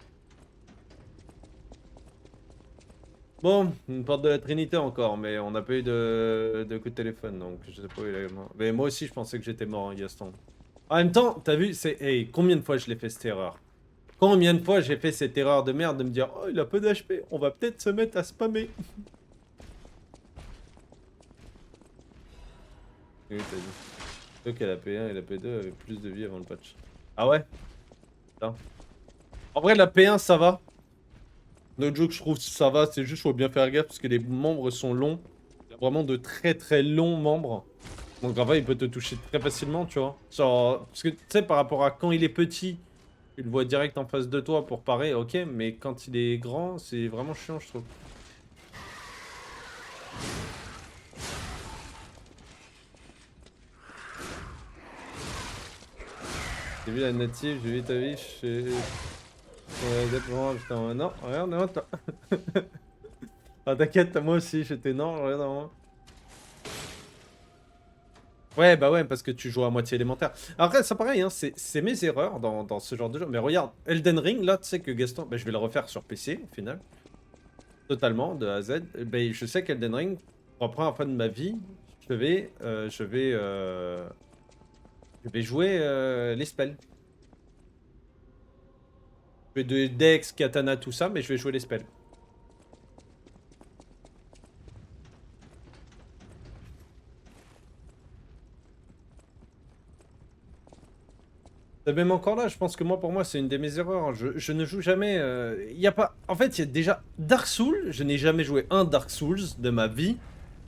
Bon, une porte de la Trinité encore, mais on n'a pas eu de coup de téléphone, donc je sais pas où il est mort. Mais moi aussi, je pensais que j'étais mort, hein, Gaston. En même temps, t'as vu, c'est... Hey, combien de fois je l'ai fait cette erreur? Combien de fois j'ai fait cette erreur de merde de me dire « Oh, il a peu d'HP, on va peut-être se mettre à spammer. » Oui, t'as dit. Donc, la P1 et la P2 avaient plus de vie avant le patch. Ah ouais? Putain. En vrai, la P1, ça va. No joke, je trouve que ça va. C'est juste, faut bien faire gaffe parce que les membres sont longs. Il y a vraiment de très très longs membres. Donc en vrai, il peut te toucher très facilement, tu vois. Genre, parce que tu sais, par rapport à quand il est petit, tu le vois direct en face de toi pour parer, ok. Mais quand il est grand, c'est vraiment chiant, je trouve. J'ai vu la native, j'ai vu ta vie, putain, non, regarde, non, ah, t'inquiète, moi aussi, j'étais non, regarde, non. Ouais, bah ouais, parce que tu joues à moitié élémentaire. Après, ça pareil, hein, c'est mes erreurs dans ce genre de jeu. Mais regarde, Elden Ring, là, tu sais que Gaston, bah, je vais le refaire sur PC, au final. Totalement, de A à Z. Ben, je sais qu'Elden Ring, pour la première fois de ma vie, je vais jouer les spells. Je vais de Dex, Katana, tout ça, mais je vais jouer les spells. Même encore là, je pense que moi, pour moi, c'est une de mes erreurs, hein. Je ne joue jamais. Il y a pas. En fait, il y a déjà Dark Souls. Je n'ai jamais joué un Dark Souls de ma vie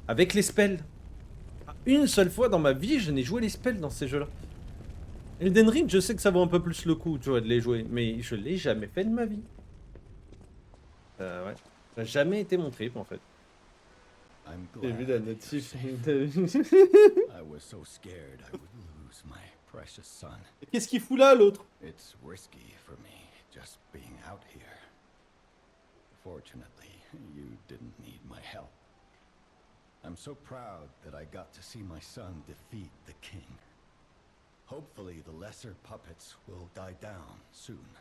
avec les spells. Une seule fois dans ma vie, je n'ai joué les spells dans ces jeux-là. Elden Ring, je sais que ça vaut un peu plus le coup, tu vois, de les jouer, mais je l'ai jamais fait de ma vie. Ouais. Ça n'a jamais été mon trip, en fait. I'm J'ai glad vu la you're notif. safe. I was so scared I would lose my precious son. Qu'est-ce qu'il fout là, l'autre? It's risky for me just being out here. Fortunately, you didn't need my help. I'm so proud that I got to see my son defeat the king. Hopefully the lesser puppets will die down soon.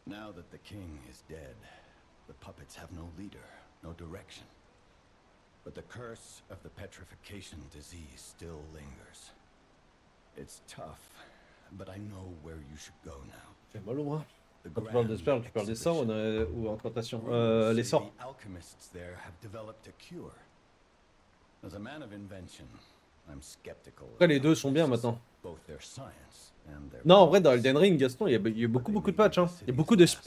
Now that the king is dead, the puppets have no leader, no direction. But the curse of the petrification disease still lingers. It's tough, but I know where you should go now. Fais mal au bras. The Quand tu parles de spell, tu parles des sorts ou incantations? Les sorts. The alchemists there have developed a cure. As a man of invention, I'm skeptical. Après, les deux sont bien maintenant. Both their science and their Non, en vrai, dans Elden Ring, Gaston, il y a beaucoup de patchs. Hein. Il y a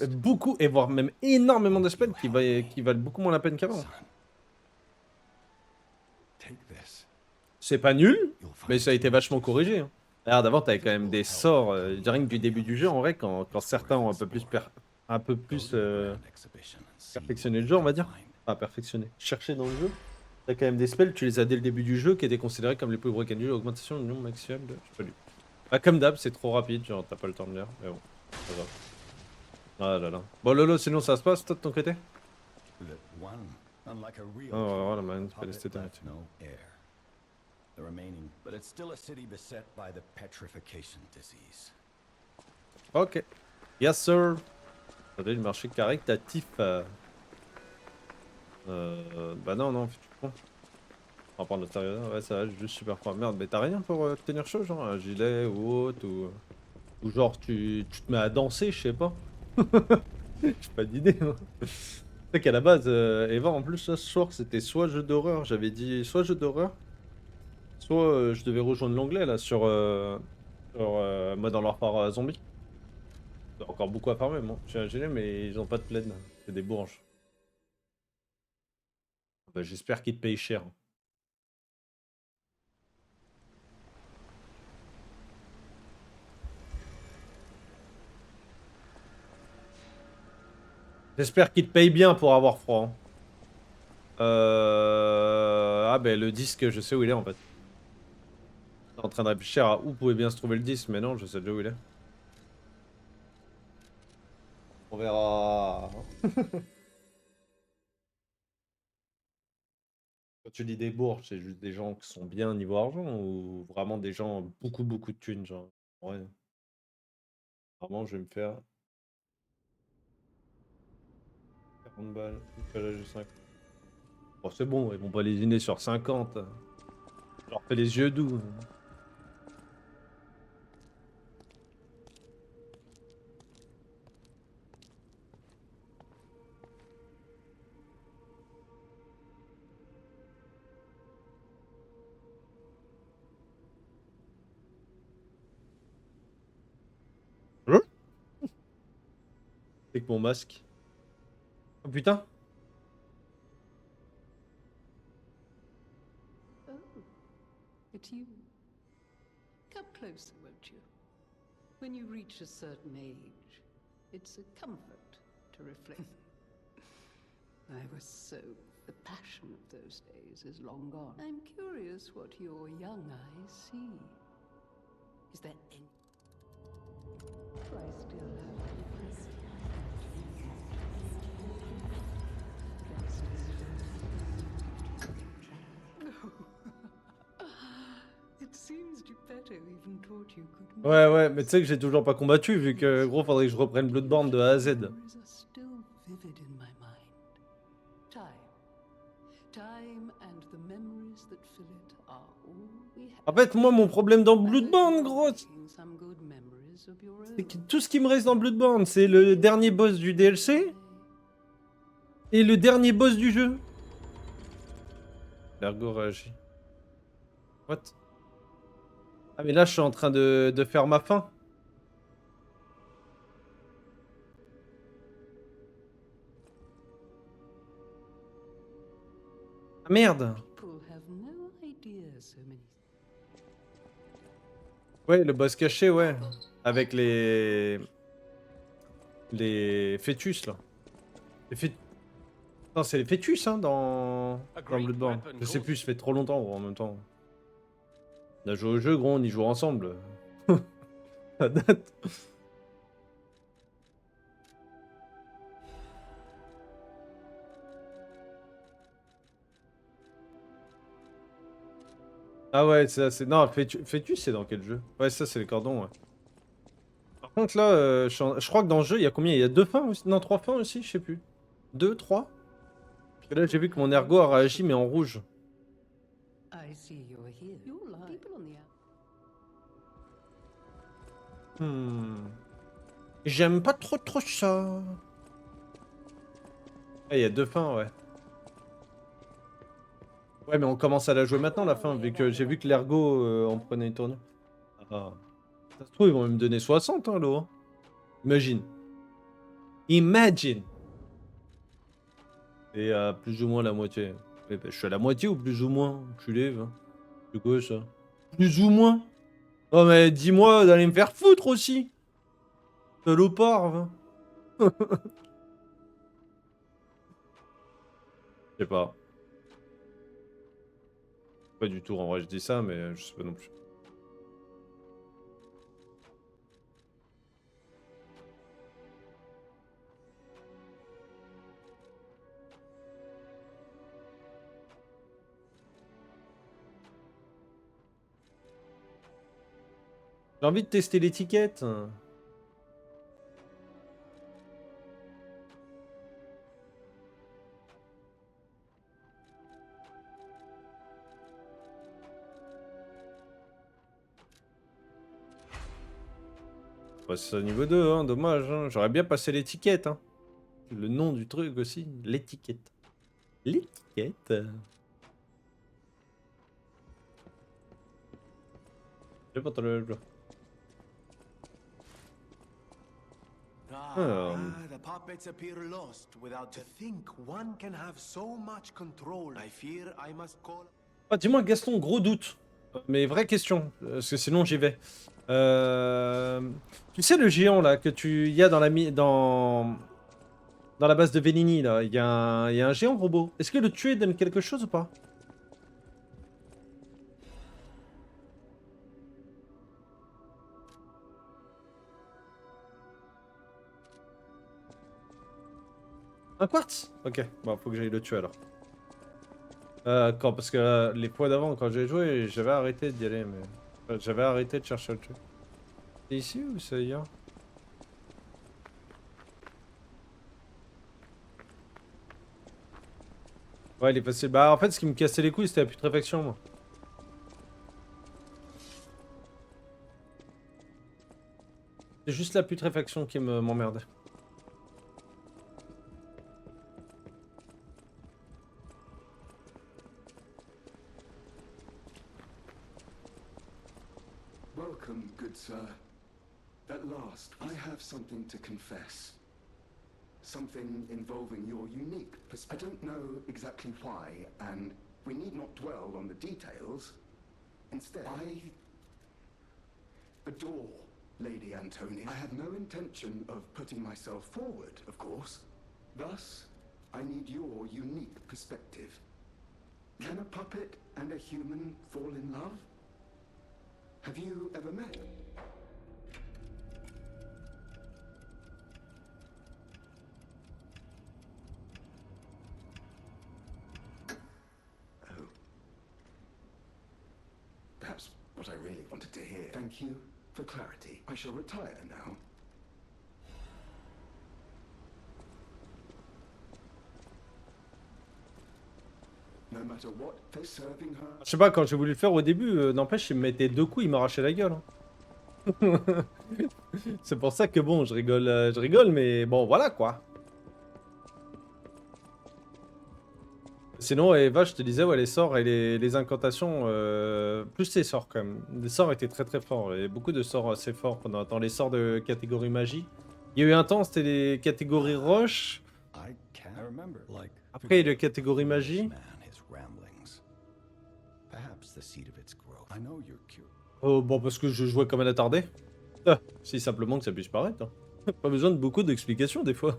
beaucoup, et voire même énormément de spells qui valent beaucoup moins la peine qu'avant. C'est pas nul, mais ça a été vachement corrigé. Hein. Regarde, avant, t'avais quand même des sorts, rien que du début du jeu, en vrai, quand certains ont un peu plus perfectionné le jeu, on va dire. Pas perfectionné, cherché dans le jeu. T'as quand même des spells, tu les as dès le début du jeu, qui étaient considérés comme les plus broken du jeu. Augmentation du nombre maximum de... Je sais pas lu. Bah, comme d'hab, c'est trop rapide, genre t'as pas le temps de lire, mais bon, ça va. Ah là là. Bon Lolo, sinon ça se passe toi de ton côté? Oh voilà, man, tu peux laisser ta note. The remaining, but it's still a city beset by the petrification disease. Ok. Yes sir. Attendez, le marché caritatif. Bah non, tu prends. On va prendre le sérieux, ouais, ça va, juste super froid. Merde, mais t'as rien pour te tenir chaud, genre un gilet ou autre, ou genre tu te mets à danser, je sais pas. J'ai pas d'idée, moi. Tu sais qu'à la base, Eva, en plus, là, ce soir, c'était soit jeu d'horreur, j'avais dit soit jeu d'horreur, soit je devais rejoindre l'onglet, là, sur Modern Warfare Zombie. Il y a encore beaucoup à farmer, moi. J'ai un gilet, mais ils ont pas de plaid, c'est des bourges. Bah, j'espère qu'ils te payent cher. J'espère qu'il te paye bien pour avoir froid. Hein. Ah ben le disque, je sais où il est en fait. Je suis en train de réfléchir à où pouvait bien se trouver le disque, mais non, je sais déjà où il est. On verra. Quand tu dis des bourges, c'est juste des gens qui sont bien niveau argent ou vraiment des gens beaucoup de thunes, genre. Ouais. Vraiment, je vais me faire 40 balles. J'ai 5. Bon, c'est bon, ils vont pas lésiner sur 50. Je leur fais les yeux doux. Avec mon masque. Oh putain. Oh, it's you. Come closer, won't you? When you reach a certain age, it's a comfort to reflect. I was so... The passion of those days is long gone. I'm curious what your young eyes see. Is there any... I still have... It seems Geppetto even taught you good Ouais, ouais, mais tu sais que j'ai toujours pas combattu, vu que, gros, faudrait que je reprenne Bloodborne de A à Z. Memories are still vivid in my mind. Time and the memories that fill it are all we have. En fait, moi, mon problème dans Bloodborne, gros, Some good memories of your c'est que own. tout ce qui me reste dans Bloodborne, c'est le dernier boss du DLC et le dernier boss du jeu. L'ergot réagit. What? Ah, mais là, je suis en train de faire ma fin. Ah, merde! People have no idea so many. Ouais, le boss caché, ouais. Avec les fœtus, là. Les fœtus. Non, c'est les fœtus, hein, dans Bloodborne. Je sais plus, ça fait trop longtemps, gros, en même temps. On a joué au jeu, gros, on y joue ensemble. Ça date. Ah ouais, c'est ça, c'est... Non, fœtus, c'est dans quel jeu? Ouais, ça, c'est les cordons, ouais. Par contre, là, je crois que dans le jeu, il y a combien? Il y a 2 fins aussi? Non, 3 fins aussi, je sais plus. 2, 3? Parce que là, j'ai vu que mon ergot a réagi, mais en rouge. I see you're here. You're like people on the J'aime pas trop ça. Ah, il y a 2 fins, ouais. Ouais, mais on commence à la jouer maintenant, la fin, vu que j'ai vu que l'ergot en prenait une tournure. Ah. Ça se trouve, ils vont me donner 60, hein, l'eau. Hein. Imagine. Imagine. Et à plus ou moins la moitié. Mais bah, je suis à la moitié ou plus ou moins? Tu lèves. Hein. C'est quoi ça? Plus ou moins? Oh, mais dis-moi d'aller me faire foutre aussi. Salopard. Va. Je sais pas. Pas du tout, en vrai, je dis ça, mais je sais pas non plus. J'ai envie de tester l'étiquette. Bah, c'est au niveau 2, hein, dommage. Hein. J'aurais bien passé l'étiquette. Hein. Le nom du truc aussi, l'étiquette. L'étiquette. J'ai pas entendu le blanc. The puppets appear lost without to think one can have so much control. I fear I must call. Ah, dis-moi, Gaston, gros doute. Mais vraie question, parce que sinon j'y vais. Tu sais le géant là que tu y a dans la base de Venigni là, il y a un géant robot. Est-ce que le tuer donne quelque chose ou pas? Un quartz? Ok, bon, faut que j'aille le tuer alors. Parce que les fois d'avant, quand j'ai joué, j'avais arrêté d'y aller, mais... j'avais arrêté de chercher le tuer. C'est ici ou c'est ailleurs? Ouais, il est facile. Bah, en fait, ce qui me cassait les couilles, c'était la putréfaction, moi. C'est juste la putréfaction qui m'emmerdait. Welcome, good sir. At last, I have something to confess. Something involving your unique perspective. I don't know exactly why, and we need not dwell on the details. Instead, I adore Lady Antonia. I have no intention of putting myself forward, of course. Thus, I need your unique perspective. Can a puppet and a human fall in love? Have you ever met? Oh. That's what I really wanted to hear. Thank you for clarity. I shall retire now. No matter what, they're serving her. Je sais pas, quand j'ai voulu le faire au début, n'empêche, il me mettait 2 coups, il m'arrachait la gueule. Hein. C'est pour ça que bon, je rigole, mais bon, voilà quoi. Sinon, Eva, je te disais, ouais, les sorts et les incantations, plus les sorts quand même. Les sorts étaient très très forts, il y avait beaucoup de sorts assez forts dans les sorts de catégorie magie. Il y a eu un temps, c'était les catégories roche. Après, il y a les catégories magie. Oh, bon, parce que je jouais comme un attardé. Ah, si simplement que ça puisse paraître. Hein. Pas besoin de beaucoup d'explications des fois.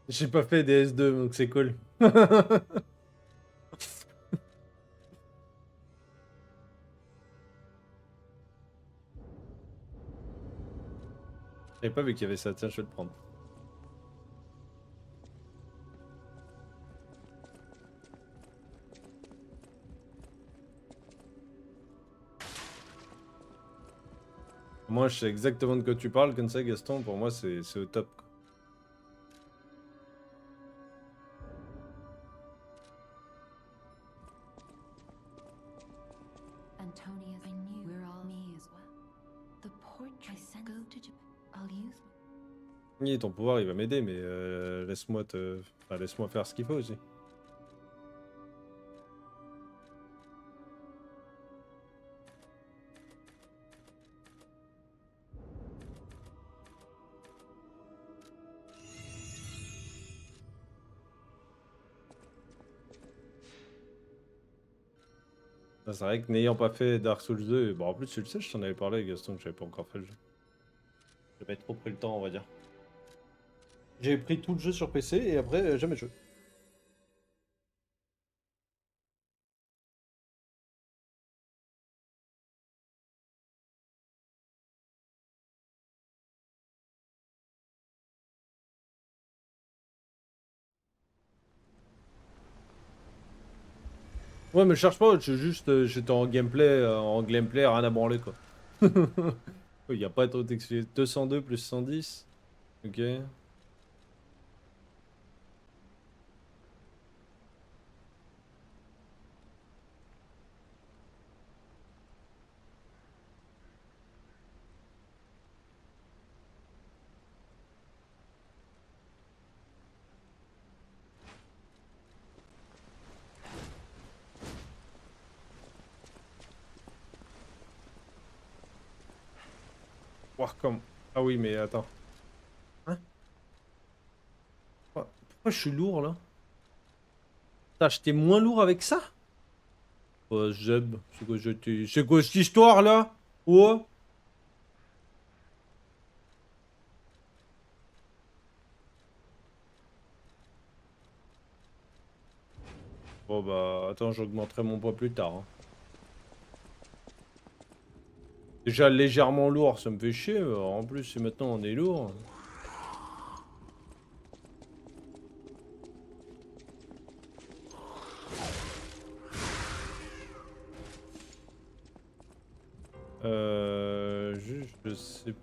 J'ai pas fait des S2, donc c'est cool. J'avais pas vu qu'il y avait ça, tiens, je vais le prendre. Moi, je sais exactement de quoi tu parles, comme ça, Gaston, pour moi, c'est au top. Quoi. Antonia, I knew we're all me as well. The portrait go to Japan. I'll use Oui, ton pouvoir, il va m'aider, mais laisse-moi laisse-moi faire ce qu'il faut aussi. C'est vrai que n'ayant pas fait Dark Souls 2, bon en plus tu le sais, je t'en avais parlé Gaston, que j'avais pas encore fait le jeu. J'ai pas trop pris le temps on va dire. J'ai pris tout le jeu sur PC et après jamais joué. Ouais mais je cherche pas, j'étais en gameplay, rien à branler quoi. Il y a pas trop d'explications. 202 plus 110. Ok. Voir comme... Ah oui mais attends. Hein? Pourquoi je suis lourd là? T'as acheté moins lourd avec ça? Oh Zeb, c'est quoi cette histoire là? Ouais. Bon bah attends, j'augmenterai mon poids plus tard. Hein. Déjà légèrement lourd, ça me fait chier. Alors, en plus, si maintenant on est lourd. Juste, je sais pas.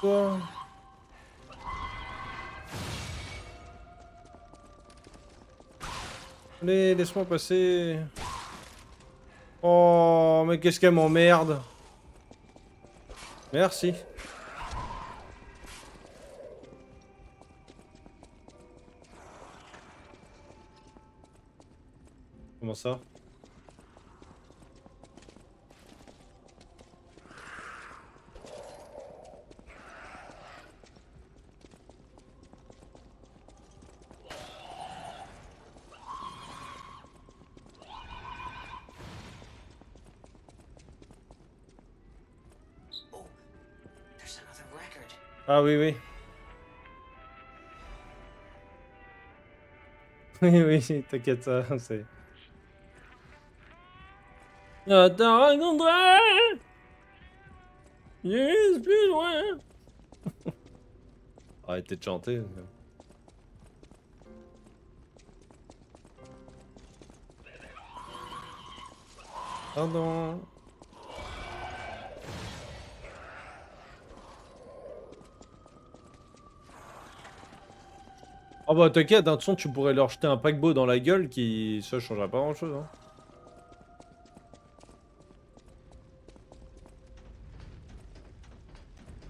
Quoi? Allez, laisse-moi passer. Oh, mais qu'est-ce qu'elle m'emmerde. Merci. Comment ça? Oh, there's another record. Ah oui, oui. Oui, oui, t'inquiète, ça, c'est... Attends, rencontré. Yes, plus loin. Arrêtez de chanter. Pardon. Oh bah t'inquiète, de toute façon tu pourrais leur jeter un paquebot dans la gueule qui... Ça changerait pas grand chose. Hein.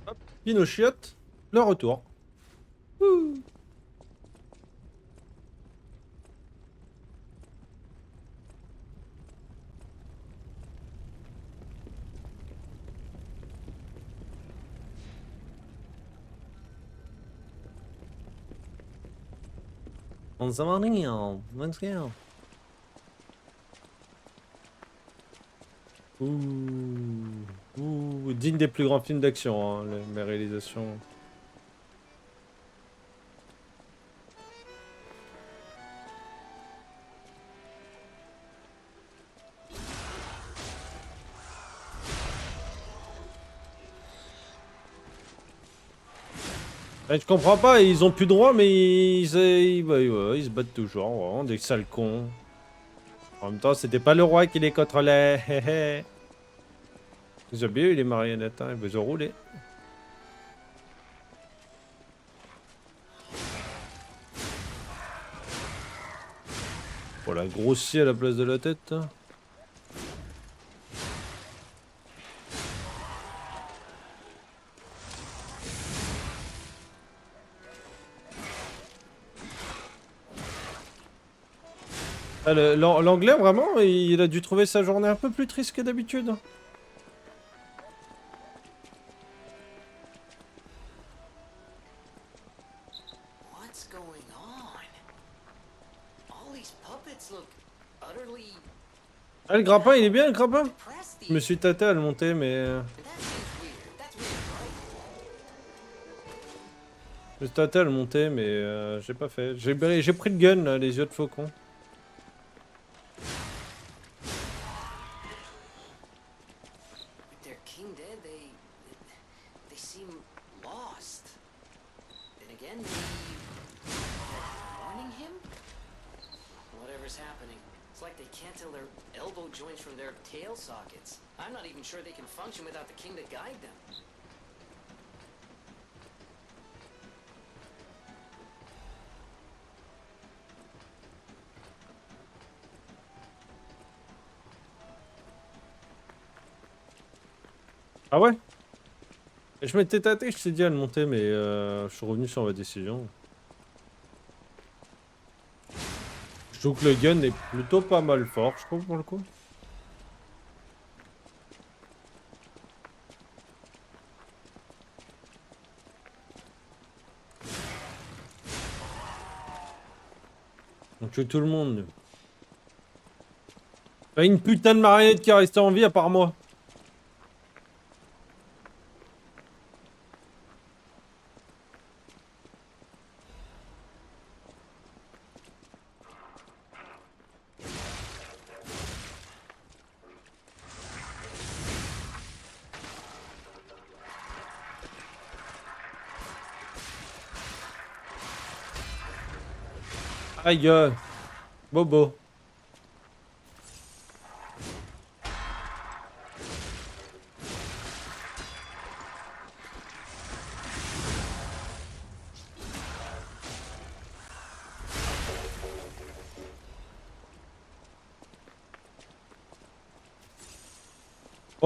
Hop, Pinochiotte, le retour. Ouh. On s'en va rien, let's go. Ouh, digne des plus grands films d'action, hein, mes réalisations. Je comprends pas, ils ont plus droit, mais ils se battent toujours, vraiment, des sales cons. En même temps, c'était pas le roi qui les contrôlait. Ils ont bien eu les marionnettes, hein, ils vous ont roulé. Voilà, grossi à la place de la tête. Hein. Ah, l'anglais, vraiment, il a dû trouver sa journée un peu plus triste que d'habitude. What's going on? All these puppets look utterly Ah, le grappin, il est bien, le grappin. depressed. Je me suis tâté à le monter, mais... That seems weird. That's weird, right? Je me suis tâté à le monter, mais j'ai pas fait. J'ai pris le gun, là, les yeux de faucon. With their king dead, they seem lost. Then again, maybe they're mourning him? Whatever's happening, it's like they can't tell their elbow joints from their tail sockets. I'm not even sure they can function without the king to guide them. Ah ouais? Je m'étais tâté, je t'ai dit à le monter, mais je suis revenu sur ma décision. Je trouve que le gun est plutôt pas mal fort, je trouve, pour le coup. On tue tout le monde, nous. Pas une putain de marionnette qui est restée en vie à part moi. Aïe, Bobo.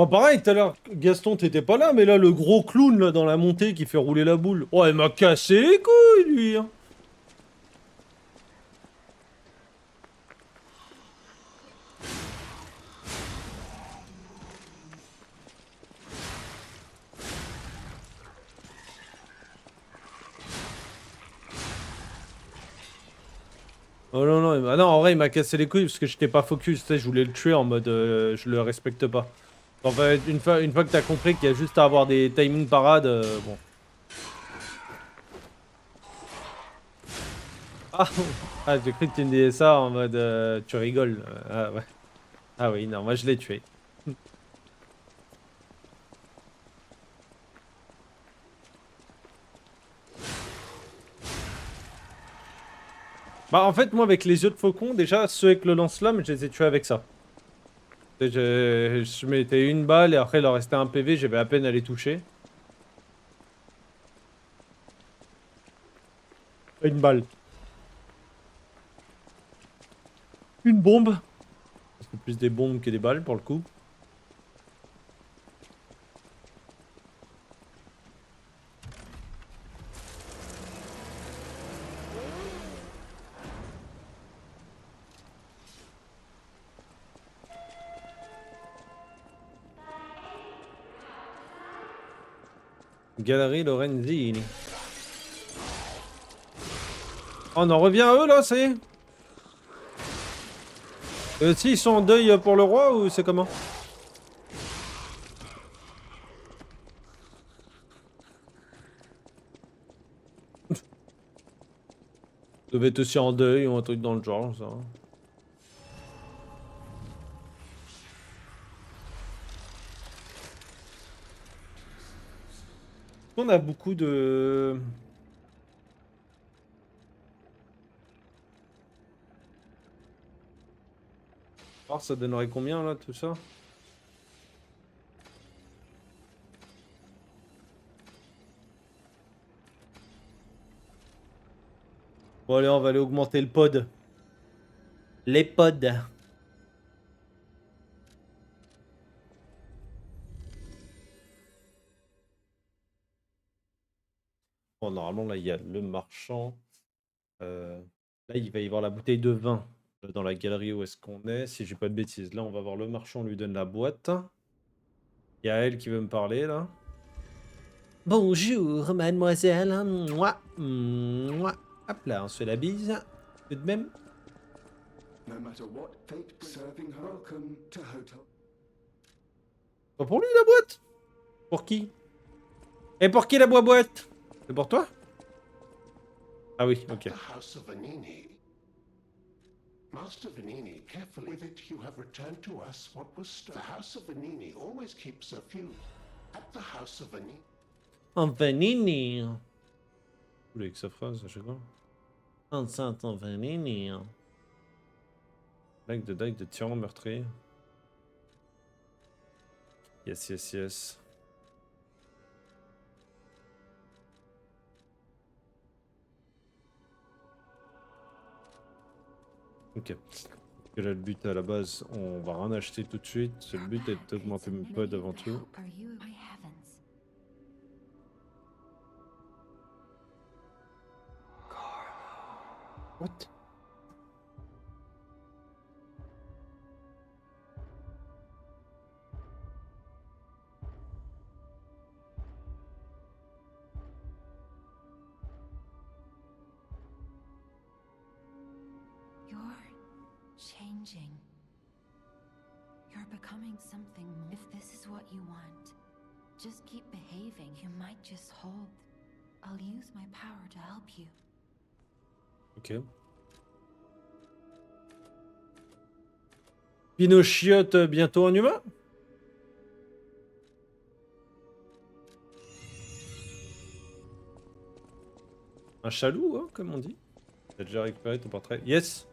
Oh pareil, tout à l'heure, Gaston, t'étais pas là, mais là, le gros clown là, dans la montée qui fait rouler la boule. Oh, il m'a cassé les couilles, lui. Hein. Oh non, non, ah non, en vrai, il m'a cassé les couilles parce que j'étais pas focus, tu sais, je voulais le tuer en mode je le respecte pas. En fait, une fois que t'as compris qu'il y a juste à avoir des timing parades, bon. Ah, ah j'ai cru que tu me disais ça en mode tu rigoles. Ah ouais. Ah oui, non, moi je l'ai tué. Bah en fait, moi avec les yeux de faucon, déjà, ceux avec le lance-flamme, je les ai tués avec ça. Je mettais une balle et après il leur restait un PV, j'avais à peine à les toucher. Une balle. Une bombe. C'est plus des bombes que des balles pour le coup. Galerie Lorenzini. Oh, on en revient à eux là, ça y est. Si, ils sont en deuil pour le roi ou c'est comment? Ils devaient être aussi en deuil ou un truc dans le genre, ça. On a beaucoup de... Alors ça donnerait combien là tout ça? Bon allez, on va aller augmenter le pod. Les pods. Bon, normalement là il y a le marchand. Là il va y avoir la bouteille de vin dans la galerie où est-ce qu'on est. Si j'ai pas de bêtises, là on va voir le marchand, on lui donne la boîte. Il y a elle qui veut me parler là. Bonjour mademoiselle. Mouah. Mouah. Hop là, on se fait la bise. Tout de même. No matter what fate serving her, welcome to Hotel. Pas pour lui la boîte? Pour qui? Et pour qui la boîte? C'est pour toi? Ah oui, ok. The House of Vanini. Master Vanini, carefully with it you have returned to us what was stolen. The House of Vanini always keeps a few. At the House of Vanini. En Vanini. Vous voulez que ça phrase, je sais pas. Enceinte en Vanini. Dague de tyran meurtrier. Yes, yes, yes. Ok. Et là, le but à la base, on va rien acheter tout de suite. Le but est d'augmenter mon pod avant tout. What? You're changing. becoming something more. If this is what you want, just keep behaving. You might just hold. I'll use my power to help you. Ok. Pinochiote bientôt en humain? Un chalou, hein, comme on dit. T'as déjà récupéré ton portrait? Yes!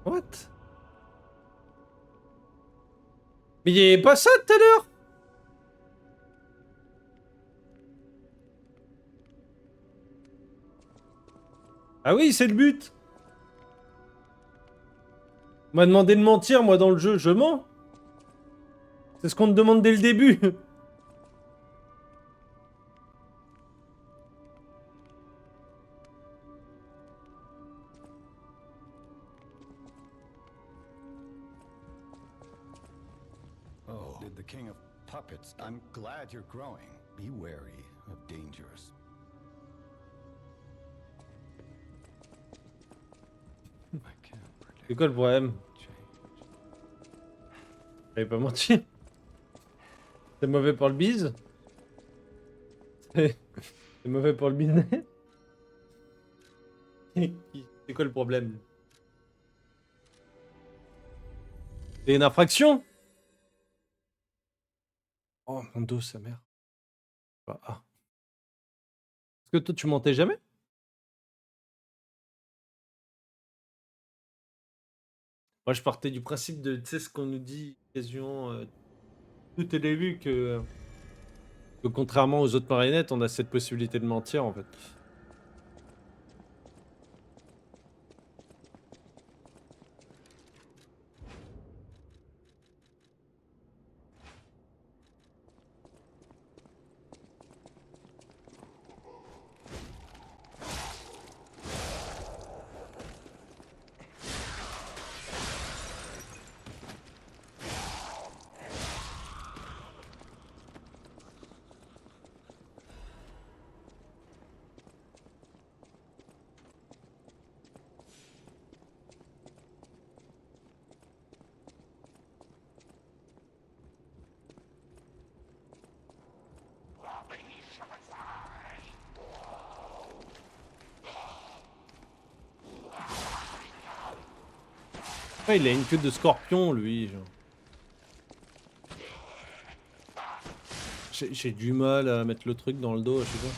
What? Mais il y avait pas ça tout à l'heure? Ah oui, c'est le but. On m'a demandé de mentir, moi, dans le jeu. Je mens. C'est ce qu'on te demande dès le début. Oh, did the king of puppets. I'm glad you're growing. Be wary of dangers. I can't predict C'est quoi le problème? change. J'avais pas menti. C'est mauvais pour le bise. C'est mauvais pour le business. C'est quoi le problème? C'est une infraction? Oh mon dos, sa mère. Ah. Est-ce que toi tu mentais jamais? Moi je partais du principe de, tu sais ce qu'on nous dit, occasion, tout est début que contrairement aux autres marionnettes, on a cette possibilité de mentir en fait. Ouais, il a une queue de scorpion, lui. Genre. J'ai du mal à mettre le truc dans le dos, je sais pas.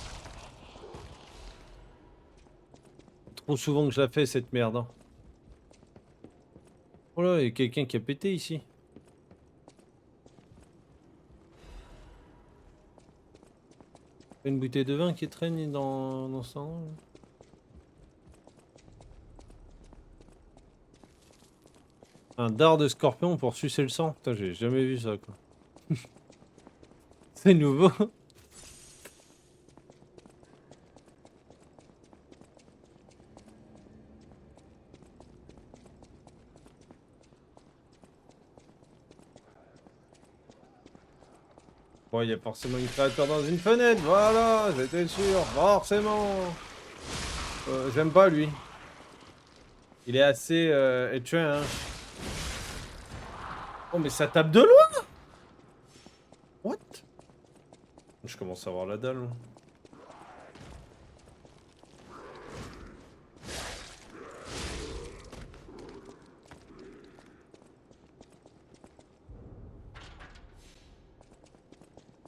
Trop souvent que je la fais, cette merde. Hein. Oh là, il y a quelqu'un qui a pété ici. Une bouteille de vin qui traîne dans ça. Un dard de scorpion pour sucer le sang. Putain, j'ai jamais vu ça, quoi. C'est nouveau. Bon, il y a forcément une créature dans une fenêtre. Voilà, j'étais sûr. Forcément. J'aime pas, lui. Il est assez étué, hein. Oh, mais ça tape de loin! What? Je commence à avoir la dalle.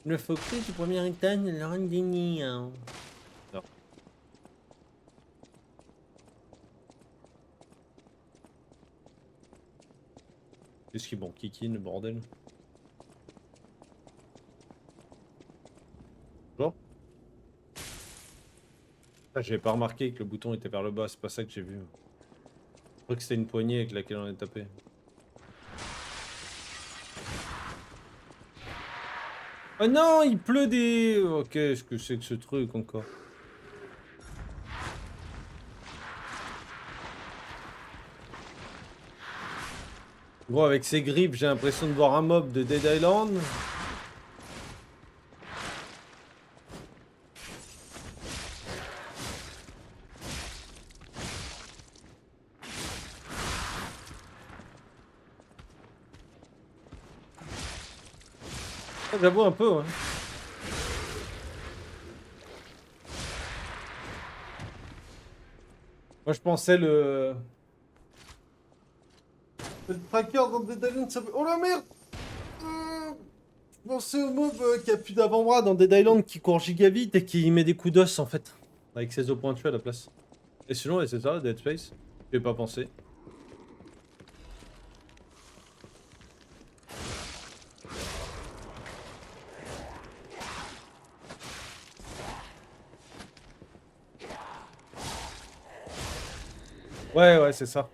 Le focus du premier étage de la reine des nids. Non. Qu'est-ce qui est bon, Kiki, le bordel? Bonjour. Ah, j'avais pas remarqué que le bouton était vers le bas, c'est pas ça que j'ai vu. Je crois que c'était une poignée avec laquelle on est tapé. Oh non, il pleut des... Ok, qu'est-ce que c'est que ce truc encore? Gros, avec ses grippes, j'ai l'impression de voir un mob de Dead Island. Ah, j'avoue un peu, hein. Moi, je pensais le tracker dans Dead Island, ça... Oh la merde! Je pensais au mob qui a plus d'avant-bras dans Dead Island qui court giga vite et qui met des coups d'os en fait. Avec ses os pointus à la place. Et sinon, et c'est ça, Dead Space. J'ai pas pensé. Ouais, ouais, c'est ça.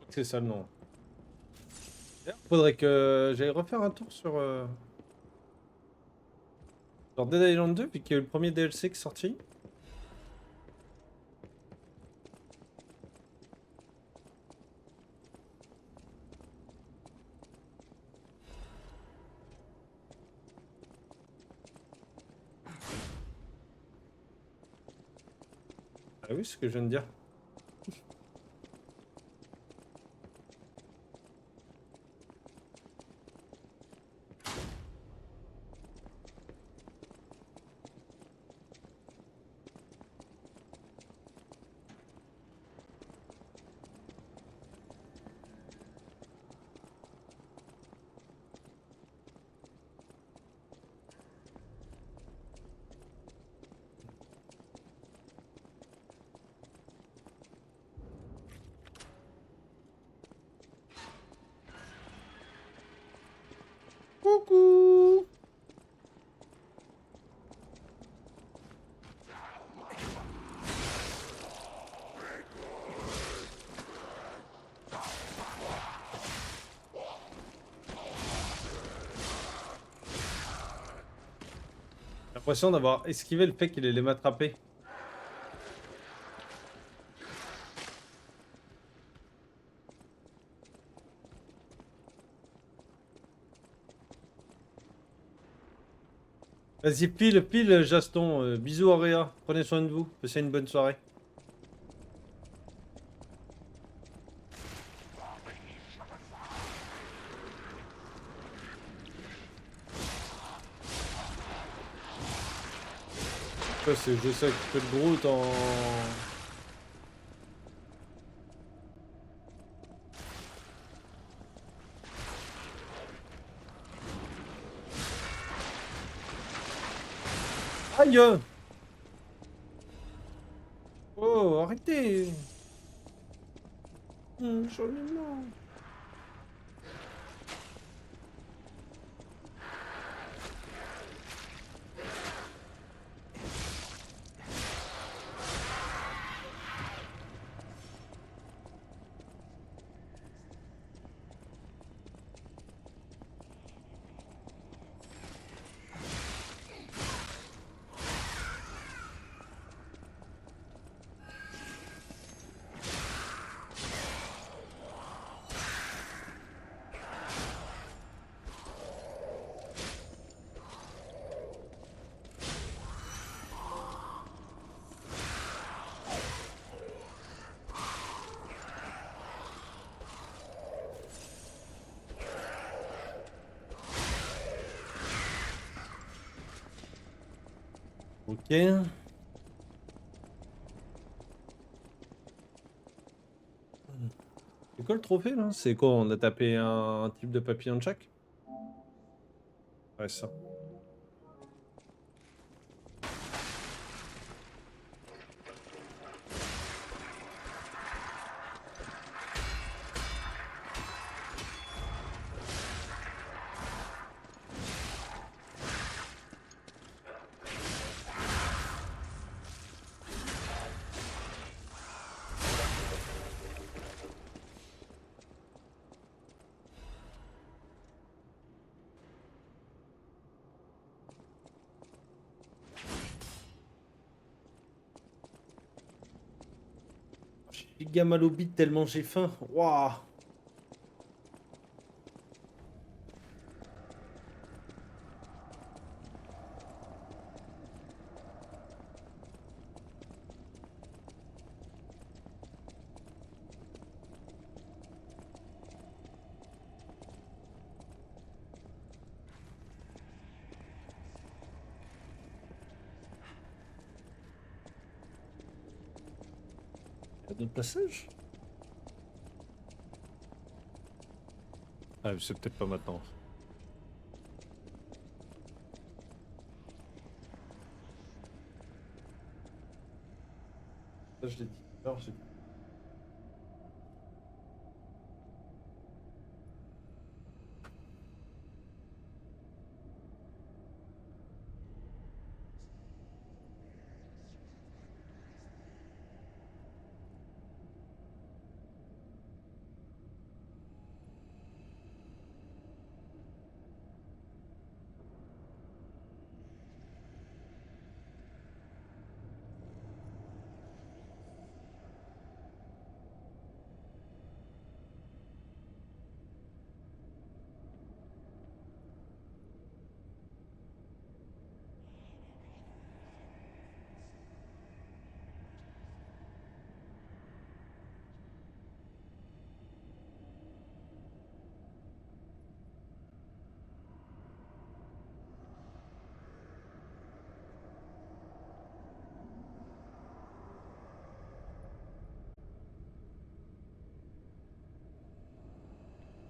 C'est ça le nom. Faudrait que j'aille refaire un tour sur Dead Island 2, vu qu'il y a eu le premier DLC qui est sorti. Ah oui, c'est ce que je viens de dire. Coucou! J'ai l'impression d'avoir esquivé le fait qu'il allait m'attraper. Vas-y, pile, Jaston. Bisous, Auréa. Prenez soin de vous. Passez une bonne soirée. Je sais que tu fais le Groot en... Aïe! Oh, arrêtez! J'en ai marre. Ok. C'est quoi le trophée là? C'est quoi? On a tapé un type de papillon de chaque? Ouais, ça. J'ai gamme à l'obit tellement j'ai faim. Waouh. Il y a d'autres passages? Ah, c'est peut-être pas maintenant. Ça, je l'ai dit. Alors, j'ai dit.